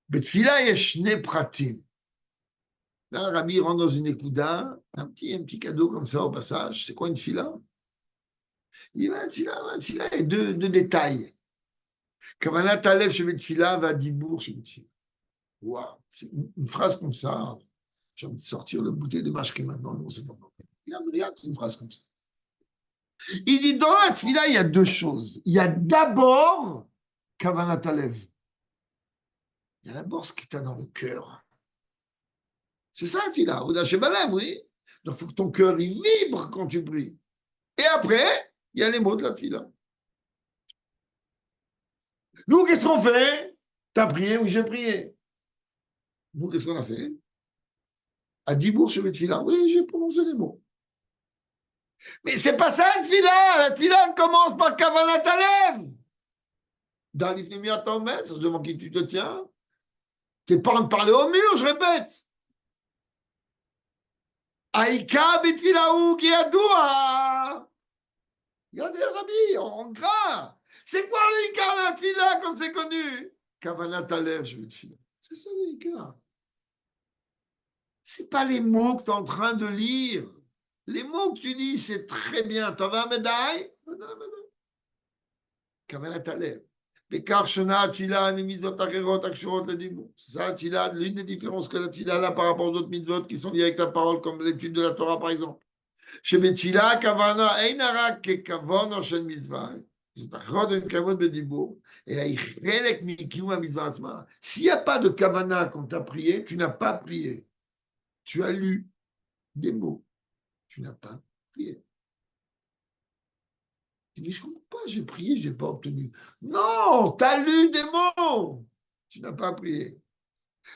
בתפילה יש שני פרטים. Là, Rabbi rentre dans une écouda, un petit cadeau comme ça au passage. C'est quoi une tfila? Il dit, la tfila, il y a deux détails. Kavanat Alev chez Betfila va Dibour chez Betfila. Waouh, c'est une phrase comme ça. J'ai envie de sortir le bouteille de Mashke maintenant. Non, c'est pas bon. Regarde, c'est une phrase comme ça. Il dit dans la Tfila, il y a deux choses. Il y a d'abord Kavanat Alev. Il y a d'abord ce qui t'a dans le cœur. C'est ça, Tfila. Ouda Shebalev, oui. Donc, il faut que ton cœur il vibre quand tu pries. Et après, il y a les mots de la Tfila. Nous, qu'est-ce qu'on fait? T'as prié ou j'ai prié? Nous, qu'est-ce qu'on a fait? À Dibour sur le Tfila, oui, j'ai prononcé les mots. Mais c'est pas ça la Tfila. La Tfila commence par Kavanat Alev. Dans l'Ifnimi Atomet, c'est devant qui tu te tiens. T'es pas en train de parler au mur, je répète. Aïka Betfila ou Giadoua. Regardez, Rabbi, en gras. C'est quoi le Ika, la Tfila, comme c'est connu? Kavanat Alev, je veux dire. C'est ça le Ika. C'est pas les mots que tu es en train de lire. Les mots que tu dis, c'est très bien. Tu as une médaille? Kavanat Alev. Bekar Shona, Tila, Mimizot, Acherot, Akshurot, le Dibou. C'est ça, Tila, l'une des différences que la Tila a par rapport aux autres mitzvot qui sont liées avec la parole, comme l'étude de la Torah, par exemple. Chez Betila, Kavana, Einara, Kekavon, Shen Mitzvah. C'est Acherot, une Kavod, le Dibou. Et là, il relève Mikiou, à Mitzvah. S'il n'y a pas de Kavana quand tu as prié, tu n'as pas prié. Tu as lu des mots. Tu n'as pas prié. Tu dis, je ne comprends pas, j'ai prié, je n'ai pas obtenu. Non, tu as lu des mots. Tu n'as pas prié.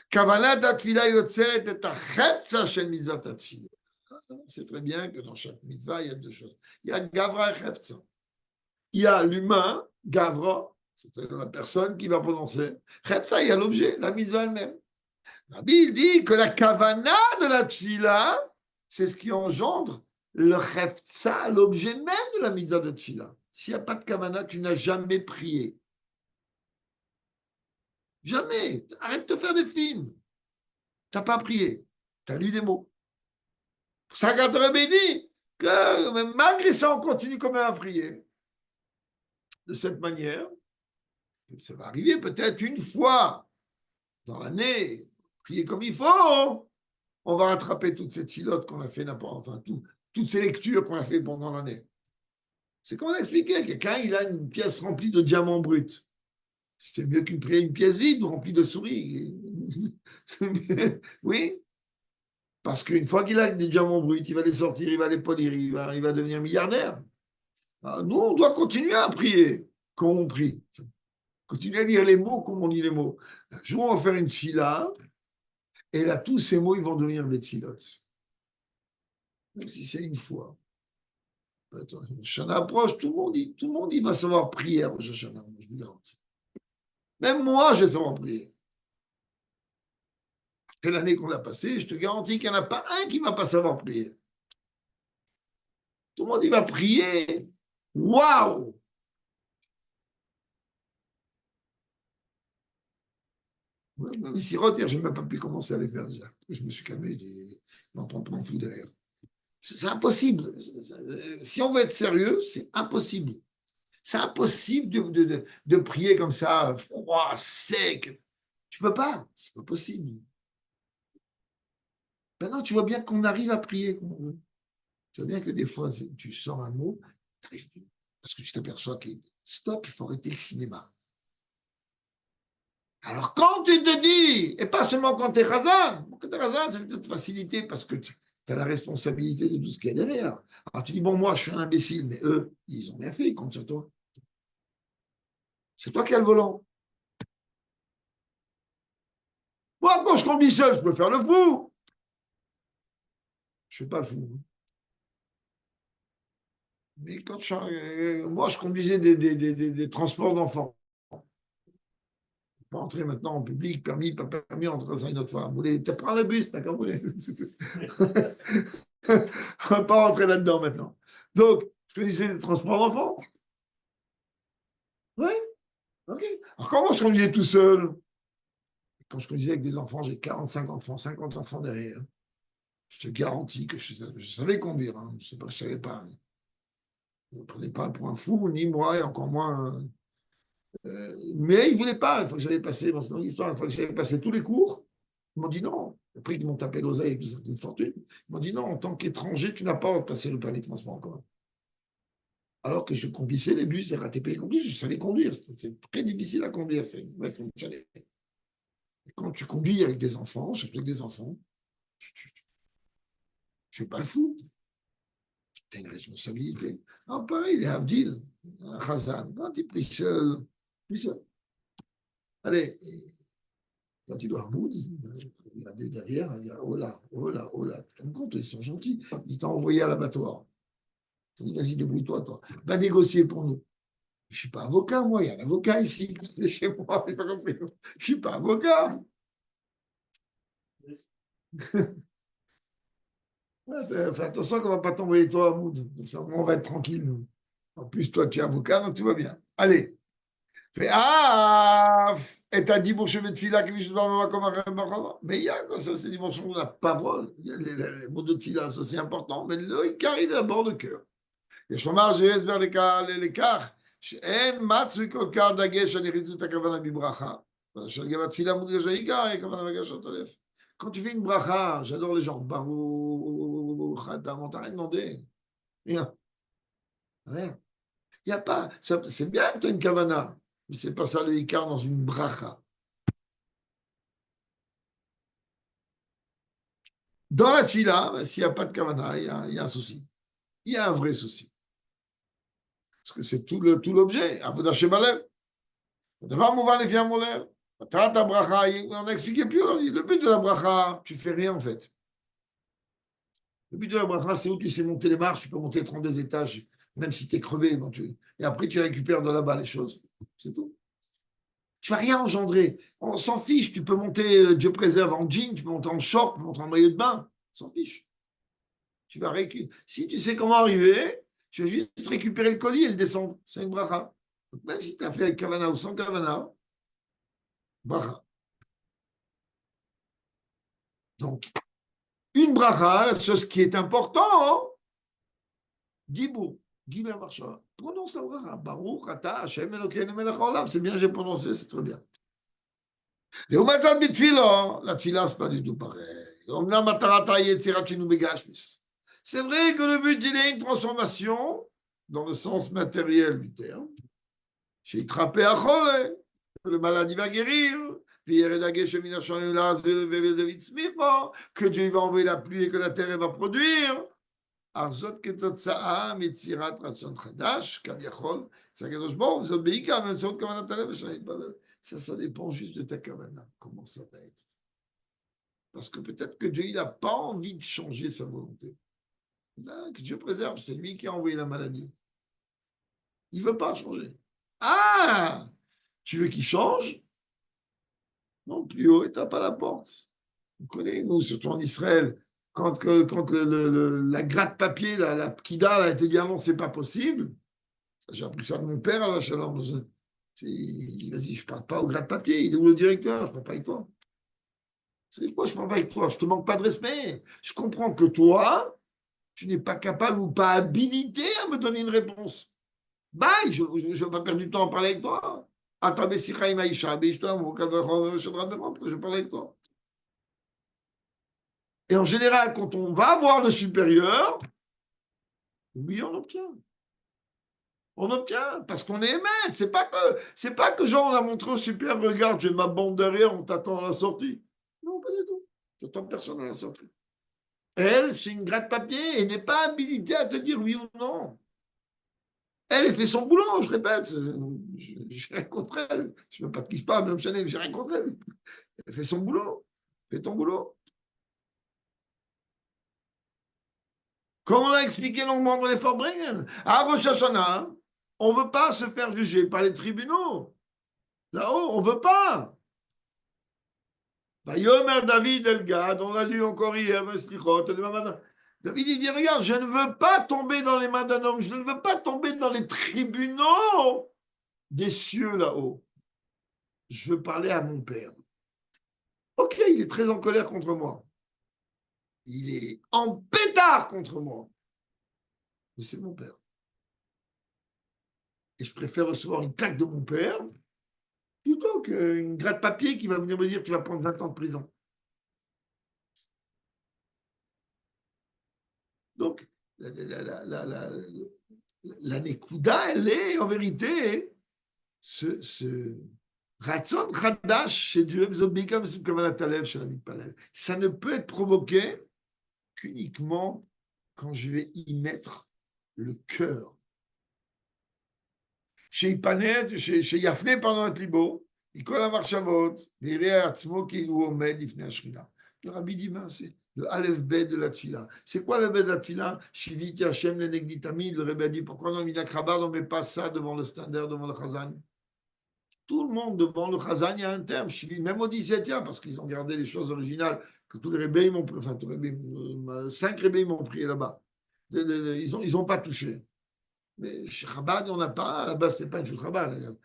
Kavanat atfila yotzeret et acheptza shel mitzvah atfila. C'est très bien que dans chaque mitzvah, il y a deux choses. Il y a Gavra et Cheptza. Il y a l'humain, Gavra, c'est-à-dire la personne qui va prononcer. Cheptza, il y a l'objet, la mitzvah elle-même. La Bible dit que la kavana de la tfila, c'est ce qui engendre le chefza, l'objet même de la mitzvah de tfila. S'il n'y a pas de kavana, tu n'as jamais prié. Jamais. Arrête de faire des films. Tu n'as pas prié. Tu as lu des mots. Ça, quand Rabbi dit que malgré ça, on continue quand même à prier. De cette manière, Ça va arriver peut-être une fois dans l'année, prier comme il faut. On va rattraper toutes ces filotes qu'on a fait, enfin, toutes ces lectures qu'on a fait pendant l'année. C'est comme on a expliqué, quelqu'un, il a une pièce remplie de diamants bruts. C'est mieux qu'une pièce vide ou remplie de souris. Oui, parce qu'une fois qu'il a des diamants bruts, il va les sortir, il va les polir, il va devenir milliardaire. Alors, nous, on doit continuer à prier comme on prie. Continuer à lire les mots comme on lit les mots. Un jour, on va faire une fila, et là, tous ces mots, ils vont devenir des filotes. Même si c'est une fois. Attends, Shana approche, tout le monde, il va savoir prier à Rosh Hashanah, je vous garantis. Même moi, je vais savoir prier. Après l'année qu'on a passée, je te garantis qu'il n'y en a pas un qui ne va pas savoir prier. Tout le monde, il va prier. Waouh! Même si Rotter, je n'ai même pas pu commencer à les faire déjà. Je me suis calmé, je m'en prends pour un fou derrière. C'est impossible. Si on veut être sérieux, c'est impossible. C'est impossible de prier comme ça, froid, sec. Tu ne peux pas. C'est pas possible. Maintenant, tu vois bien qu'on arrive à prier comme on veut. Tu vois bien que des fois, tu sors un mot, parce que tu t'aperçois que stop, il faut arrêter le cinéma. Alors, quand tu te dis, et pas seulement quand tu es Razan, c'est une toute facilité parce que tu as la responsabilité de tout ce qu'il y a derrière. Alors, tu dis, bon, moi, je suis un imbécile, mais eux, ils ont bien fait, ils comptent sur toi. C'est toi qui as le volant. Moi, quand je conduis seul, je peux faire le fou. Je ne fais pas le fou. Mais quand moi, je conduisais des transports d'enfants. Pas entrer maintenant en public, permis, pas permis, on entre ça une autre fois. Vous voulez, tu prends le bus, t'as qu'à voler. On va pas rentrer là-dedans maintenant. Donc, je connaissais des transports d'enfants. Oui, ok. Alors, comment je conduisais tout seul? Quand je conduisais avec des enfants, j'ai 45 enfants, 50 enfants derrière. Je te garantis que je savais conduire. Hein. Je sais pas, je savais pas. Je ne prenais pas pour un fou, ni moi, et encore moins. Mais ils ne voulaient pas. Une fois que j'avais passé, dans une histoire, une fois que j'avais passé tous les cours, ils m'ont dit non. Après, ils m'ont tapé l'oseille, c'est une fortune. Ils m'ont dit non, en tant qu'étranger, tu n'as pas passé le permis de transport en commun. Alors que je conduisais les bus et RATP et compris, je savais conduire. C'est très difficile à conduire. Bref, quand tu conduis avec des enfants, surtout avec des enfants, tu ne fais pas le fou. Tu as une responsabilité. Non, pareil, les Havdil, Khazan, quand il prie seul, allez, quand il doit Hamoud, il va derrière, il dit oh là, oh là, oh là. Tu te rends compte, ils sont gentils. Il t'a envoyé à l'abattoir. Il dit vas-y, débrouille-toi, toi. Va négocier pour nous. Je ne suis pas avocat, moi. Il y a un avocat ici, chez moi. Je n'ai pas compris. Je ne suis pas avocat. Fais attention qu'on ne va pas t'envoyer toi à Hamoud. Comme ça, on va être tranquille, nous. En plus, toi, tu es avocat, donc tout va bien. Allez. Fais ah et t'as dit pour chevet de fila que je dois comme un. Mais il y a quoi, ça, c'est dimension de la parole. Il y a les mots de fila, ça c'est important. Mais le Icar, il est d'abord le cœur. יש לומר שיש הסבר לכך שאין מצוי כל כך דגש על יריצות הכוונה בברכה. של גם התפילה מודגש העיקר, הכוונה בגשת הלב. Quand tu fais une bracha, j'adore les gens. Baruch, on t'a rien demandé. Rien. Rien. Il n'y a pas. C'est bien que tu as une kavana, mais ce n'est pas ça le Icar dans une bracha. Dans la tfila, s'il n'y a pas de kavana, il y a un souci. Il y a un vrai souci. Parce que c'est tout l'objet. Avodah Shebalev. D'abord, Mouvan les fiers molaires. On a expliqué plus aujourd'hui. Le but de la bracha, tu ne fais rien en fait. Le but de la bracha, c'est où tu sais monter les marches, tu peux monter 32 étages, même si tu es crevé. Et après, tu récupères de là-bas les choses. C'est tout. Tu ne vas rien engendrer. On s'en fiche. Tu peux monter, Dieu préserve, en jean, tu peux monter en short, tu peux monter en maillot de bain. On s'en fiche. Tu vas récupérer. Si tu sais comment arriver, tu vas juste récupérer le colis et le descendre. C'est une bracha. Donc, même si tu as fait avec kavana ou sans kavana, bracha. Donc, une bracha, ce qui est important, Dibour. Guilhem Marshava. Prononce la bracha. Baruch ata Hashem Elokeinu melech haolam. C'est bien, j'ai prononcé, c'est très bien. Et au matin de Tfilo, la Tfila, c'est pas du tout pareil. C'est vrai que le but, il est une transformation dans le sens matériel du terme. Chez Trappé à Chole, le maladie va guérir. Que Dieu va envoyer la pluie et que la terre va produire. ארזות כתוצאה מיצירת רצון חדש, כביכול, זה הקדוש ברוך הוא, זאת בעיקר באמצעות כוונת הלב שאני מתפלל. Ça dépend juste de ta kavana, comment ça va être. Parce que peut-être que Dieu, il n'a pas envie de changer sa volonté. Là, que Dieu préserve, c'est lui qui a envoyé la maladie. Il ne veut pas changer. Ah, tu veux qu'il change? Non, plus haut, et tape à la porte. Vous connaissez, nous, surtout en Israël, quand la gratte-papier, la pkida, a été dit ah non, c'est pas possible. J'ai appris ça de mon père à la Shalom. Vas-y, je parle pas au gratte-papier, il est où le directeur? Je parle pas avec toi. C'est quoi, je parle pas avec toi? Je te manque pas de respect. Je comprends que toi, tu n'es pas capable ou pas habilité à me donner une réponse. Bye, je ne vais pas perdre du temps à parler avec toi. Attends, Sicha Imaïcha, je parle avec toi. Et en général, quand on va voir le supérieur, oui, on obtient. On obtient parce qu'on est maître. C'est pas que genre on a montré au supérieur, regarde, j'ai ma bande derrière, on t'attend à la sortie. Non, pas du tout. Tu n'attends personne à la sortie. Elle, c'est une gratte-papier et n'est pas habilitée à te dire oui ou non. Elle fait son boulot, je répète. J'ai rien contre elle. Je ne veux pas de qui se parle, même Chanel, j'ai rien contre elle. Elle fait son boulot. Fais ton boulot. Comme on l'a expliqué longuement dans les Farbringen, à Rosh Hashanah, on ne veut pas se faire juger par les tribunaux. Là-haut, on ne veut pas. Yomer David Elgad, on l'a lu encore hier, David il dit, regarde, je ne veux pas tomber dans les mains d'un homme, je ne veux pas tomber dans les tribunaux des cieux là-haut. Je veux parler à mon père. Ok, il est très en colère contre moi. Il est en pétard contre moi. Mais c'est mon père. Et je préfère recevoir une claque de mon père plutôt qu'une gratte-papier qui va venir me dire tu vas prendre 20 ans de prison. Donc, la Nekuda, elle est en vérité ce Ratson Khadash chez Dieu, ça ne peut être provoqué qu'uniquement quand je vais y mettre le cœur. Chez Ipanet, chez Yafne, pendant un libo, Ikola Marshavot, Viré Atzmo, Kilu Omed, Ifne Ashrina. Le rabbi dit, c'est le Aleph Bet de la Tfila. C'est quoi le Bet de la Tfila? Shiviti Hashem le Negditami. Le rabbi a dit, pourquoi dans Minak Rabbah, on ne met pas ça devant le standard, devant le Chazan? Tout le monde devant le Chazan, il y a un terme, même au 17e, parce qu'ils ont gardé les choses originales, que tous les rébés m'ont pris, enfin, tous les rébés, 5 rébés m'ont pris là-bas. Ils n'ont pas touché. Mais chez Chabad, on n'a pas, là-bas, ce n'est pas une chose Chabad.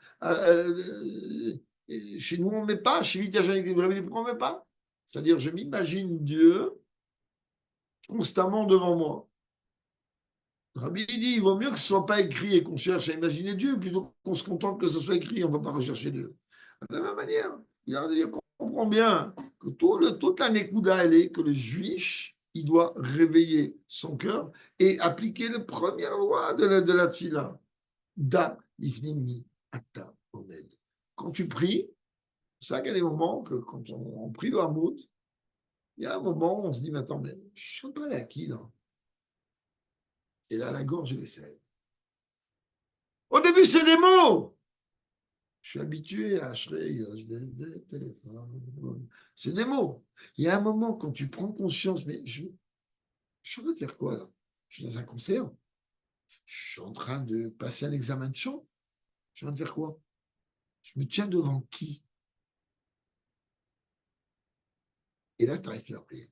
Chez nous, on ne met pas. Chez Vitajan, pourquoi on ne met pas? C'est-à-dire, je m'imagine Dieu constamment devant moi. Rabbi dit, il vaut mieux que ce ne soit pas écrit et qu'on cherche à imaginer Dieu, plutôt qu'on se contente que ce soit écrit, on ne va pas rechercher Dieu. De la même manière, il comprend bien que toute la Nekuda, elle est que le juif, il doit réveiller son cœur et appliquer les premières lois de la Tfila. Da, Ifnimi, Atta, Omed. Quand tu pries, c'est ça qu'il y a des moments que quand on prie le Hamoud, il y a un moment où on se dit, mais attends, mais je ne suis pas allé à qui, là? Et là, la gorge, elle essaie. Au début, c'est des mots. Je suis habitué à Shrey, c'est des mots. Il y a un moment, quand tu prends conscience, mais je suis en train de faire quoi, là? Je suis dans un concert. Je suis en train de passer un examen de chant. Je suis en train de faire quoi? Je me tiens devant qui? Et là, tu n'arrives plus à prier.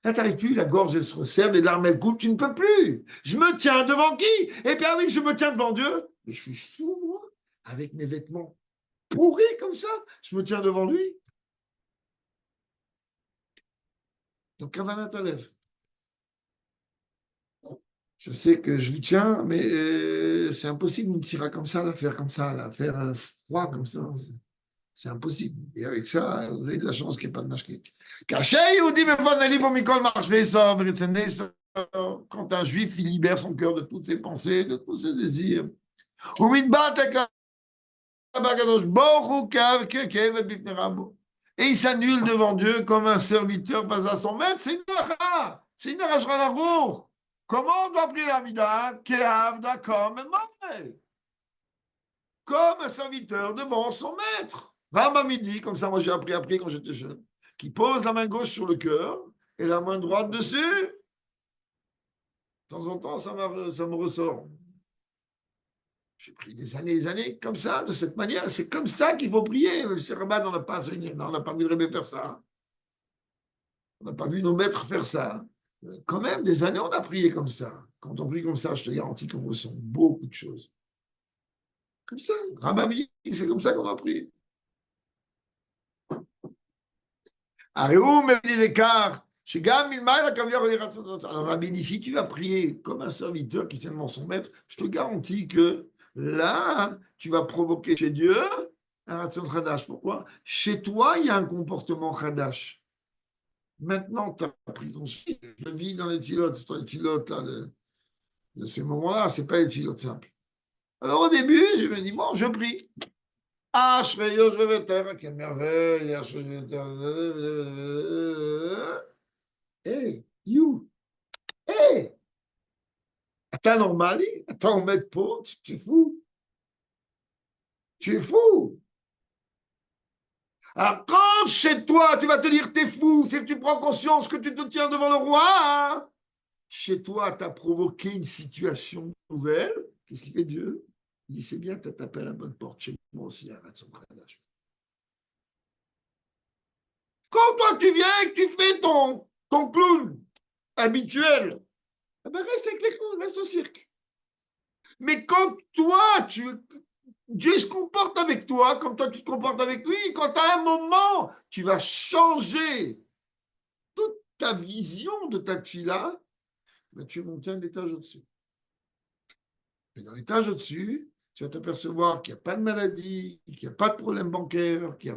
Là, tu n'arrives plus, la gorge, elle se resserre, les larmes, elles coulent, tu ne peux plus. Je me tiens devant qui? Eh bien oui, je me tiens devant Dieu. Mais je suis fou, moi, avec mes vêtements pourris comme ça. Je me tiens devant lui. Donc, Kavanat Alev. je sais que je vous tiens, mais c'est impossible une tira comme ça, la faire comme ça, la faire froid comme ça. C'est impossible. Et avec ça, vous avez de la chance qu'il n'y ait pas de mashkik. Caché, il dit, mais quand un juif, il libère son cœur de toutes ses pensées, de tous ses désirs. Et il s'annule devant Dieu comme un serviteur face à son maître. C'est une halakha. C'est une halakha. Comment on doit prier la mida? Comme un serviteur devant son maître. Rambam dit, comme ça moi j'ai appris après quand j'étais jeune, qui pose la main gauche sur le cœur et la main droite dessus. De temps en temps, ça me ressort. J'ai pris des années comme ça, de cette manière. C'est comme ça qu'il faut prier. Le Rabbin, on n'a pas enseigné, on n'a pas vu le Rebbe faire ça. On n'a pas vu nos maîtres faire ça. Quand même, des années, on a prié comme ça. Quand on prie comme ça, je te garantis qu'on ressent beaucoup de choses. Comme ça. Rabbin dit, c'est comme ça qu'on a prié. Alors, Rabbi dit, si tu vas prier comme un serviteur qui tient devant son maître, je te garantis que là, tu vas provoquer chez Dieu un ratson khadash. Pourquoi? Chez toi, il y a un comportement khadash. Maintenant, tu as pris conscience. Je vis dans les filotes, là, de ces moments-là, ce n'est pas les filotes simples. Alors au début, je me dis, bon, je prie. Ah, quelle merveille. Hey, you. Hey, t'as normali, t'as en mettre pour, tu es fou. Tu es fou. Alors, quand chez toi, tu vas te dire t'es fou, c'est que tu prends conscience que tu te tiens devant le roi. Hein. Chez toi, tu as provoqué une situation nouvelle. Qu'est-ce qu'il fait Dieu? Il dit c'est bien, tu as tapé à la bonne porte. Chez moi aussi, arrête son prédage. Quand toi, tu viens et que tu fais ton clown habituel, eh ben reste avec les clowns, reste au cirque. Mais quand toi, Dieu se comporte avec toi comme toi tu te comportes avec lui. Quand à un moment, tu vas changer toute ta vision de ta tfila, ben tu montes un étage au-dessus. Et dans l'étage au-dessus, tu vas t'apercevoir qu'il n'y a pas de maladie, qu'il n'y a pas de problème bancaire, qu'il y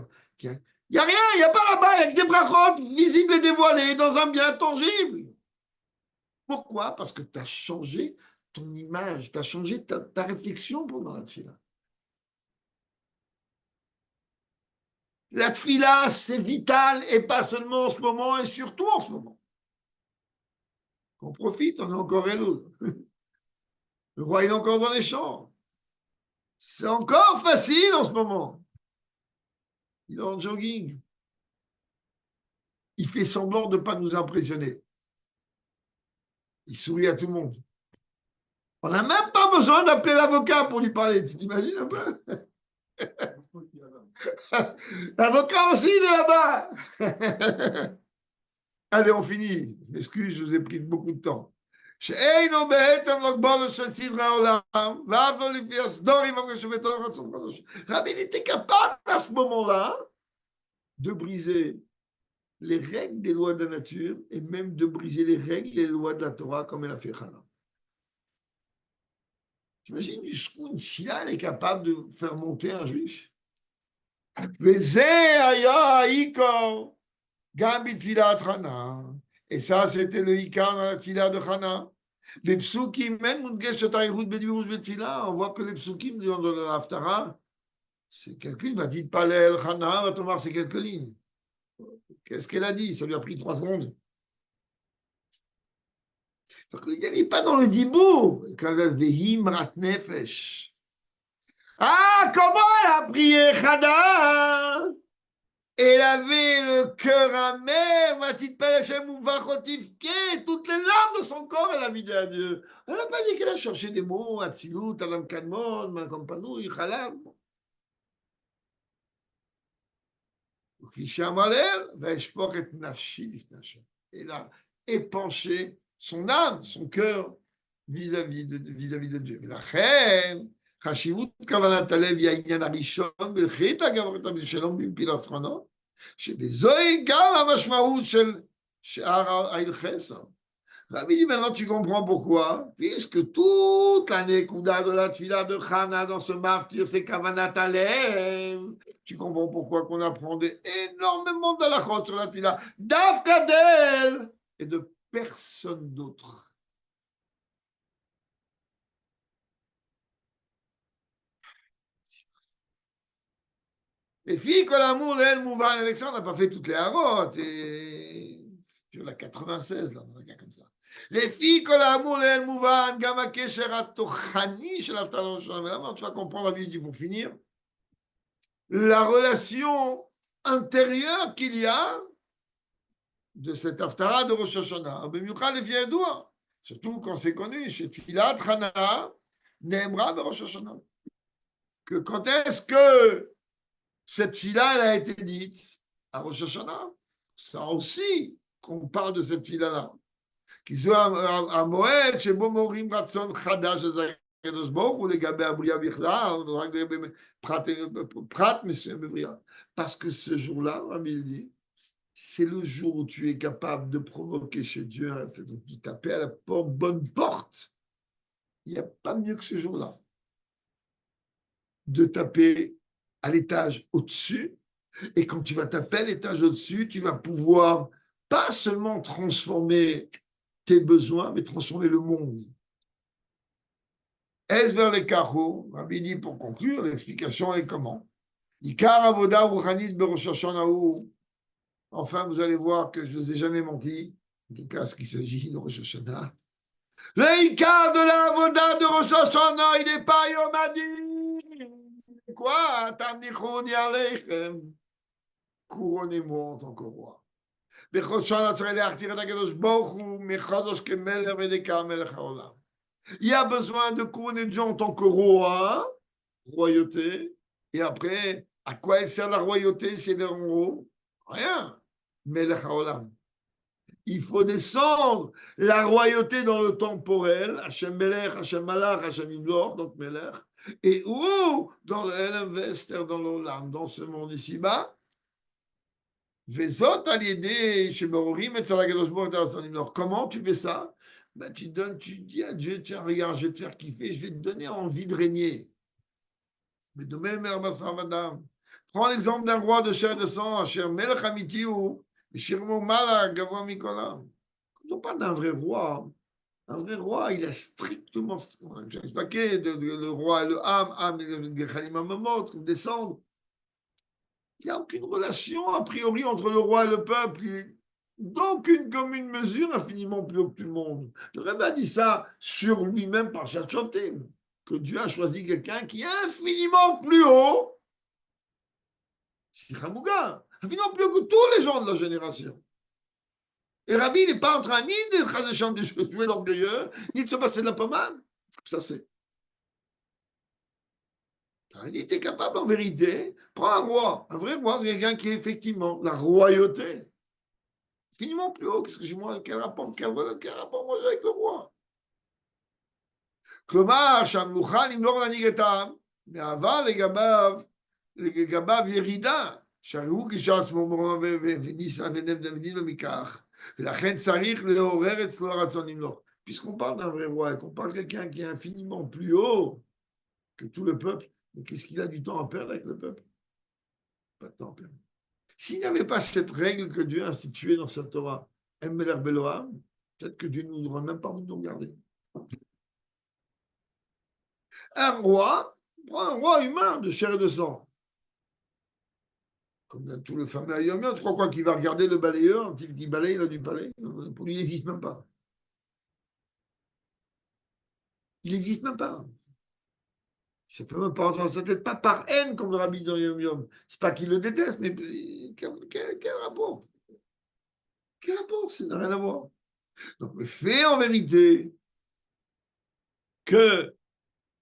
a rien, il n'y a pas là-bas, il y a que des brachot visibles et dévoilés dans un bien tangible. Pourquoi? Parce que tu as changé ton image, tu as changé ta réflexion pendant la tfila. La tfila, c'est vital, et pas seulement en ce moment, et surtout en ce moment. Qu'on profite, on est encore Elul. Le roi, il est encore dans les champs. C'est encore facile en ce moment. Il est en jogging. Il fait semblant de ne pas nous impressionner. Il sourit à tout le monde. On n'a même pas besoin d'appeler l'avocat pour lui parler. Tu t'imagines un peu? L'avocat aussi, il est là-bas. Allez, on finit. M'excuse, je vous ai pris beaucoup de temps. Rabbi était capable à ce moment-là de briser les règles des lois de la nature et même de briser les règles et les lois de la Torah comme elle a fait Chana. T'imagines jusqu'où une Shila elle est capable de faire monter un juif? Et ça, c'était le Ikar dans la Tfila de Chana. Les psukim, même on voit que les psukim dans l'Aftara, c'est quelqu'un va dire Palel, Chana, va te voir, c'est quelques lignes. Qu'est-ce qu'elle a dit? Ça lui a pris 3 secondes. Il n'est pas dans le dibou. Ah, comment elle a prié Chana? Elle avait le cœur amer, toutes les larmes de son corps, elle a vidé à Dieu. Elle n'a pas dit qu'elle a cherché des mots, Atzilut, Adam Kadmon, Malkompanou, Ichalam. Elle a épanché son âme, son cœur vis-à-vis de Dieu. חשיבות כוונת הלב היא העניין הראשון בהלכות הגברת בשלום במפיל הפתרונות, שבזוהי גם המשמעות של שאר ההלכסה. Rabbi dit maintenant tu comprends pourquoi, puisque toute la Nekuda de la Tfila de Chana dans ce Maftir, c'est Kavanat Alev. Tu comprends pourquoi qu'on apprend énormément d'alachot sur la Tfila, d'Afkadel et de personne d'autre. Les filles, quand l'amour, elles, Mouvan, avec ça, on n'a pas fait toutes les harottes. Et sur la 96, là, on a un comme ça. Les filles, quand l'amour, elles, Mouvan, Gamake, Sheratochani, Shelaftalon, Shalom. Tu vas comprendre la vie pour finir. La relation intérieure qu'il y a de cette Haftara de Rosh Hashanah. Les filles doigts. Surtout quand c'est connu, chez Tfilat, Hana, Nehemra, Rosh Hashanah. Que quand est-ce que cette fila elle a été dite à Rosh Hashanah. Ça aussi qu'on parle de cette fila-là. Qu'ils ont à Moed, chez Bomorim Ratson Chadash Akadosh Baruch Hu לגבי הבריאה בכלל, רק לגבי פרט מסוים בבריאה. Parce que ce jour-là, Rabbi dit, c'est le jour où tu es capable de provoquer chez Dieu, de taper à la bonne porte. Il n'y a pas mieux que ce jour-là. De taper à l'étage au-dessus, et quand tu vas taper à l'étage au-dessus, tu vas pouvoir pas seulement transformer tes besoins, mais transformer le monde. Est vers les carreaux, Rabbi dit pour conclure, l'explication est comment. Ikar avoda ruchanit berosh Hashanah. Enfin, vous allez voir que je ne vous ai jamais menti, en tout cas, ce qu'il s'agit de Rosh Hashanah. Le Ikar de la avoda de Rosh Hashanah, il n'est pas Yom Hadin. Quoi? Tamnichoni aleichem. Couronnez-moi en tant que roi. Il y a besoin de couronner Dieu en tant que roi, royauté, et après, à quoi elle sert la royauté si elle est en haut? Rien. Melech haolam. Il faut descendre la royauté dans le temporel, Hachem Melech, Hachem Malach, Hachem Imlor, donc Melech, et où? Dans le Elam Vester, dans l'Olam, dans ce monde ici-bas. Comment tu fais ça? Ben, tu dis à Dieu, tiens, regarde, je vais te faire kiffer, je vais te donner envie de régner. Mais de même, prends l'exemple d'un roi de chair et de sang, cher Melech Amiti ou Shirmo Mala Gavua Mikola. Quand on parle d'un vrai roi, il a strictement, j'ai expliqué, le roi et le Ham, le Gechalim Amamot, descendre. Il n'y a aucune relation, a priori, entre le roi et le peuple. D'aucune commune mesure, infiniment plus haut que tout le monde. Le Rebbe a dit ça sur lui-même par Shachotim, que Dieu a choisi quelqu'un qui est infiniment plus haut. C'est Hamouga, infiniment plus haut que tous les gens de la génération. Et le Rabbi n'est pas en train ni de jouer l'orgueilleux, ni de se passer de la pommade. Ça, c'est. Il était capable, en vérité, prends un roi, un vrai roi, c'est quelqu'un qui est effectivement la royauté. Finiment plus haut, excusez-moi, quel rapport moi avec le roi? כלומר, שהמלוכה למלוך להנהיגתם, מהווה לגביו ירידה, שהרי הוא גישה עצמו מורמה וניסה ונדין ומכך, ולכן צריך לעורר אצלו הרצון למלוך. Puisqu'on parle d'un vrai roi et qu'on parle de quelqu'un qui est infiniment plus haut que tout le peuple, mais qu'est-ce qu'il a du temps à perdre avec le peuple? Pas de temps à perdre. S'il n'y avait pas cette règle que Dieu a instituée dans sa Torah, peut-être que Dieu ne nous aurait même pas envie de nous regarder. Un roi, prends un roi humain de chair et de sang. Comme dans tout le fameux Ayomien, tu crois quoi qu'il va regarder le balayeur, un type qui balaye, il a du palais? Pour lui, il n'existe même pas. Il n'existe même pas. Ça peut même pas rentrer dans sa tête, pas par haine comme le rabbi dans Yom Yom. C'est pas qu'il le déteste, mais quel rapport? Quel rapport? Ça n'a rien à voir. Donc, le fait en vérité que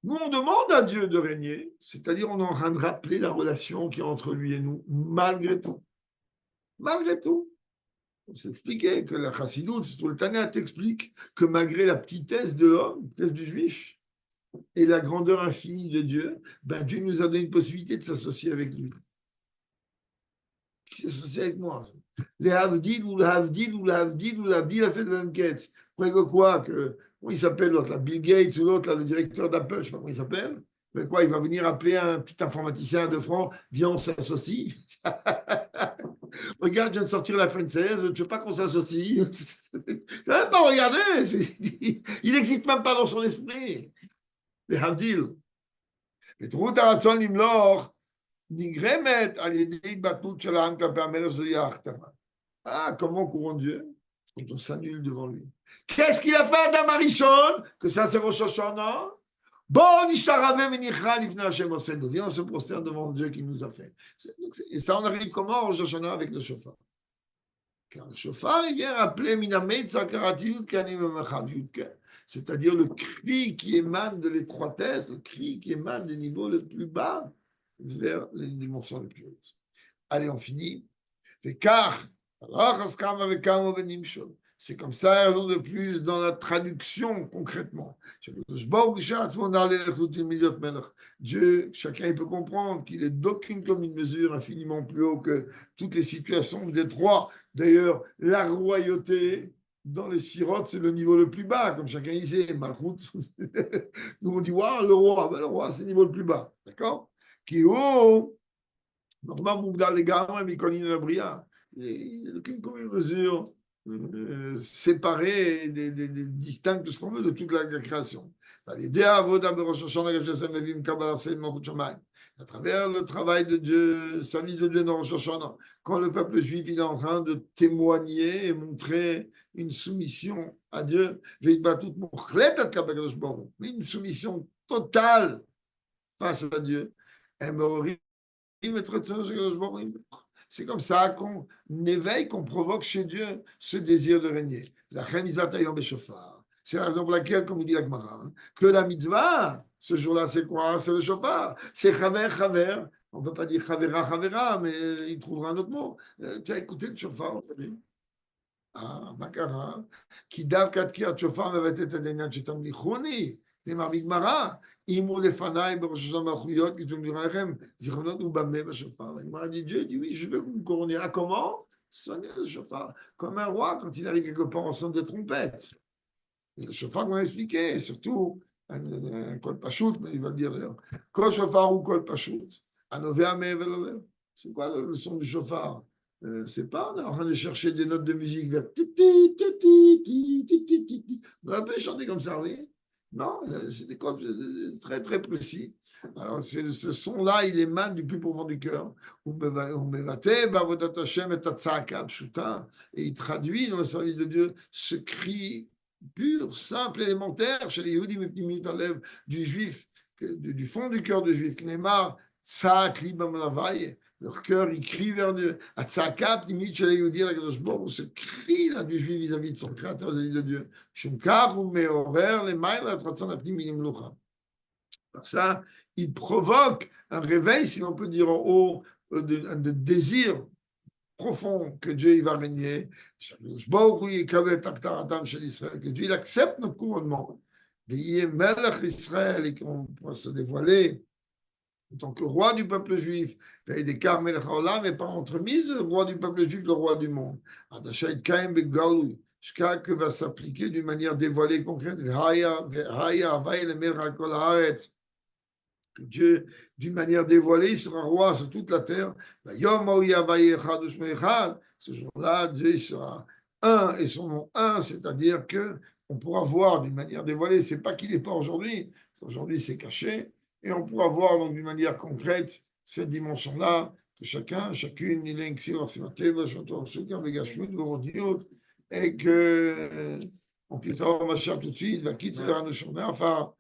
nous, on demande à Dieu de régner, c'est-à-dire on est en train de rappeler la relation qui est entre lui et nous, malgré tout. Malgré tout. On s'expliquait que la chassidoute, tout le Tana t'explique que malgré la petitesse de l'homme, la petitesse du juif, et la grandeur infinie de Dieu, ben Dieu nous a donné une possibilité de s'associer avec lui. Qui s'associe avec moi? Les Havdil ou le Havdil ou le Havdil ou le Havdil a fait de l'enquête. croyez que quoi que, comment il s'appelle l'autre, là, Bill Gates ou l'autre, là, le directeur d'Apple, je ne sais pas comment il s'appelle. Mais quoi, il va venir appeler un petit informaticien de francs, viens, on s'associe. Regarde, je viens de sortir la française, tu veux pas qu'on s'associe? Même pas regarder, il n'existe même pas dans son esprit. Les Havdil. Les trous d'Aratson Limlor, Nigremet, à l'idée de של העם כלפי המלך זו יהיה ההחתמה. Ah, comment courant Dieu quand on s'annule devant lui. Qu'est-ce qu'il a fait Adam Arishon? Que ça c'est Rosh Hashanah? Bon, Nishtaravé Menicha Lifnei Hashem Osenu. Viens, on se prosterne devant Dieu qui nous a fait. Et ça, on arrive comment Rosh Hashanah avec le shofar? Car le shofar, il vient rappeler Minameit Zakarati Yudkanim Mechav Yudken. C'est-à-dire le cri qui émane de l'étroitesse, le cri qui émane des niveaux les plus bas vers les dimensions les plus hautes. Allez, on finit. Car, c'est comme ça, raison de plus dans la traduction concrètement. Dieu, chacun peut comprendre qu'il est d'aucune commune mesure infiniment plus haut que toutes les situations des trois. D'ailleurs, la royauté dans les sphirotes, c'est le niveau le plus bas, comme chacun disait, Malchut. Nous on dit, waouh, le roi, c'est le niveau le plus bas. D'accord? Qui haut, normalement, Mougdal les gars, mais Colline la Bria. Il n'y a aucune commune mesure séparée, distincte de ce qu'on veut de toute la création. À travers le travail de Dieu, service de Dieu dans Rosh Hashanah, quand le peuple juif il est en train de témoigner et montrer une soumission à Dieu, mais une soumission totale face à Dieu, c'est comme ça qu'on éveille, qu'on provoque chez Dieu ce désir de régner. C'est la raison pour laquelle, comme dit la Gemara, que la mitzvah, ce jour-là, c'est quoi? C'est le shofar. C'est chaver, chaver. On ne peut pas dire chavera, chavera, mais il trouvera un autre mot. Tu as écouté le shofar aujourd'hui? Ah, makara. Qui dav katkiat shofar mevatet adenyan shetam lichoni. נאמר בגמרא, אם הוא לפניי בראש השנה מלכויות, כתוב לכם, זיכרונות ובמה בשופר. הגמרא dit Dieu, dit oui, je veux que vous me couronniez. Ah, comment? Sonner le chauffard. Comme un roi quand il arrive quelque part en son de trompette. Et le chauffard qu'on a expliqué, surtout un kol pachout, mais il va le dire d'ailleurs. Kol chauffard ou kol pachout, anovea me'evel. C'est quoi le son du chauffard? C'est pas on est en train de chercher des notes de musique vers. On a peut chanter comme ça, oui. Non, c'est des codes très très précis. Alors, ce son-là, il émane du plus profond du cœur. Et il traduit dans le service de Dieu ce cri pur, simple, élémentaire chez les Yehudim et Pnimiyut Halev du juif, du fond du cœur du juif. Kneimar, Tzaak libam lavai. Leur cœur, il crie vers Dieu. Ce cri là du juif vis-à-vis de son créateur, vis-à-vis de Dieu. Par ça, il provoque un réveil, si l'on peut dire en haut, de désir profond que Dieu il va régner. Que Dieu il accepte notre couronnement. Et qu'on pourra se dévoiler en tant que roi du peuple juif, mais pas entremise, le roi du peuple juif, le roi du monde. Que va s'appliquer d'une manière dévoilée, concrète. Que Dieu, d'une manière dévoilée, il sera roi sur toute la terre. Ce jour-là, Dieu sera un et son nom un, c'est-à-dire que on pourra voir d'une manière dévoilée. C'est pas qu'il n'est pas aujourd'hui. Aujourd'hui, c'est caché. Et on pourra voir donc d'une manière concrète cette dimension-là, que chacune, et que on puisse avoir Mashiach tout de suite, enfin,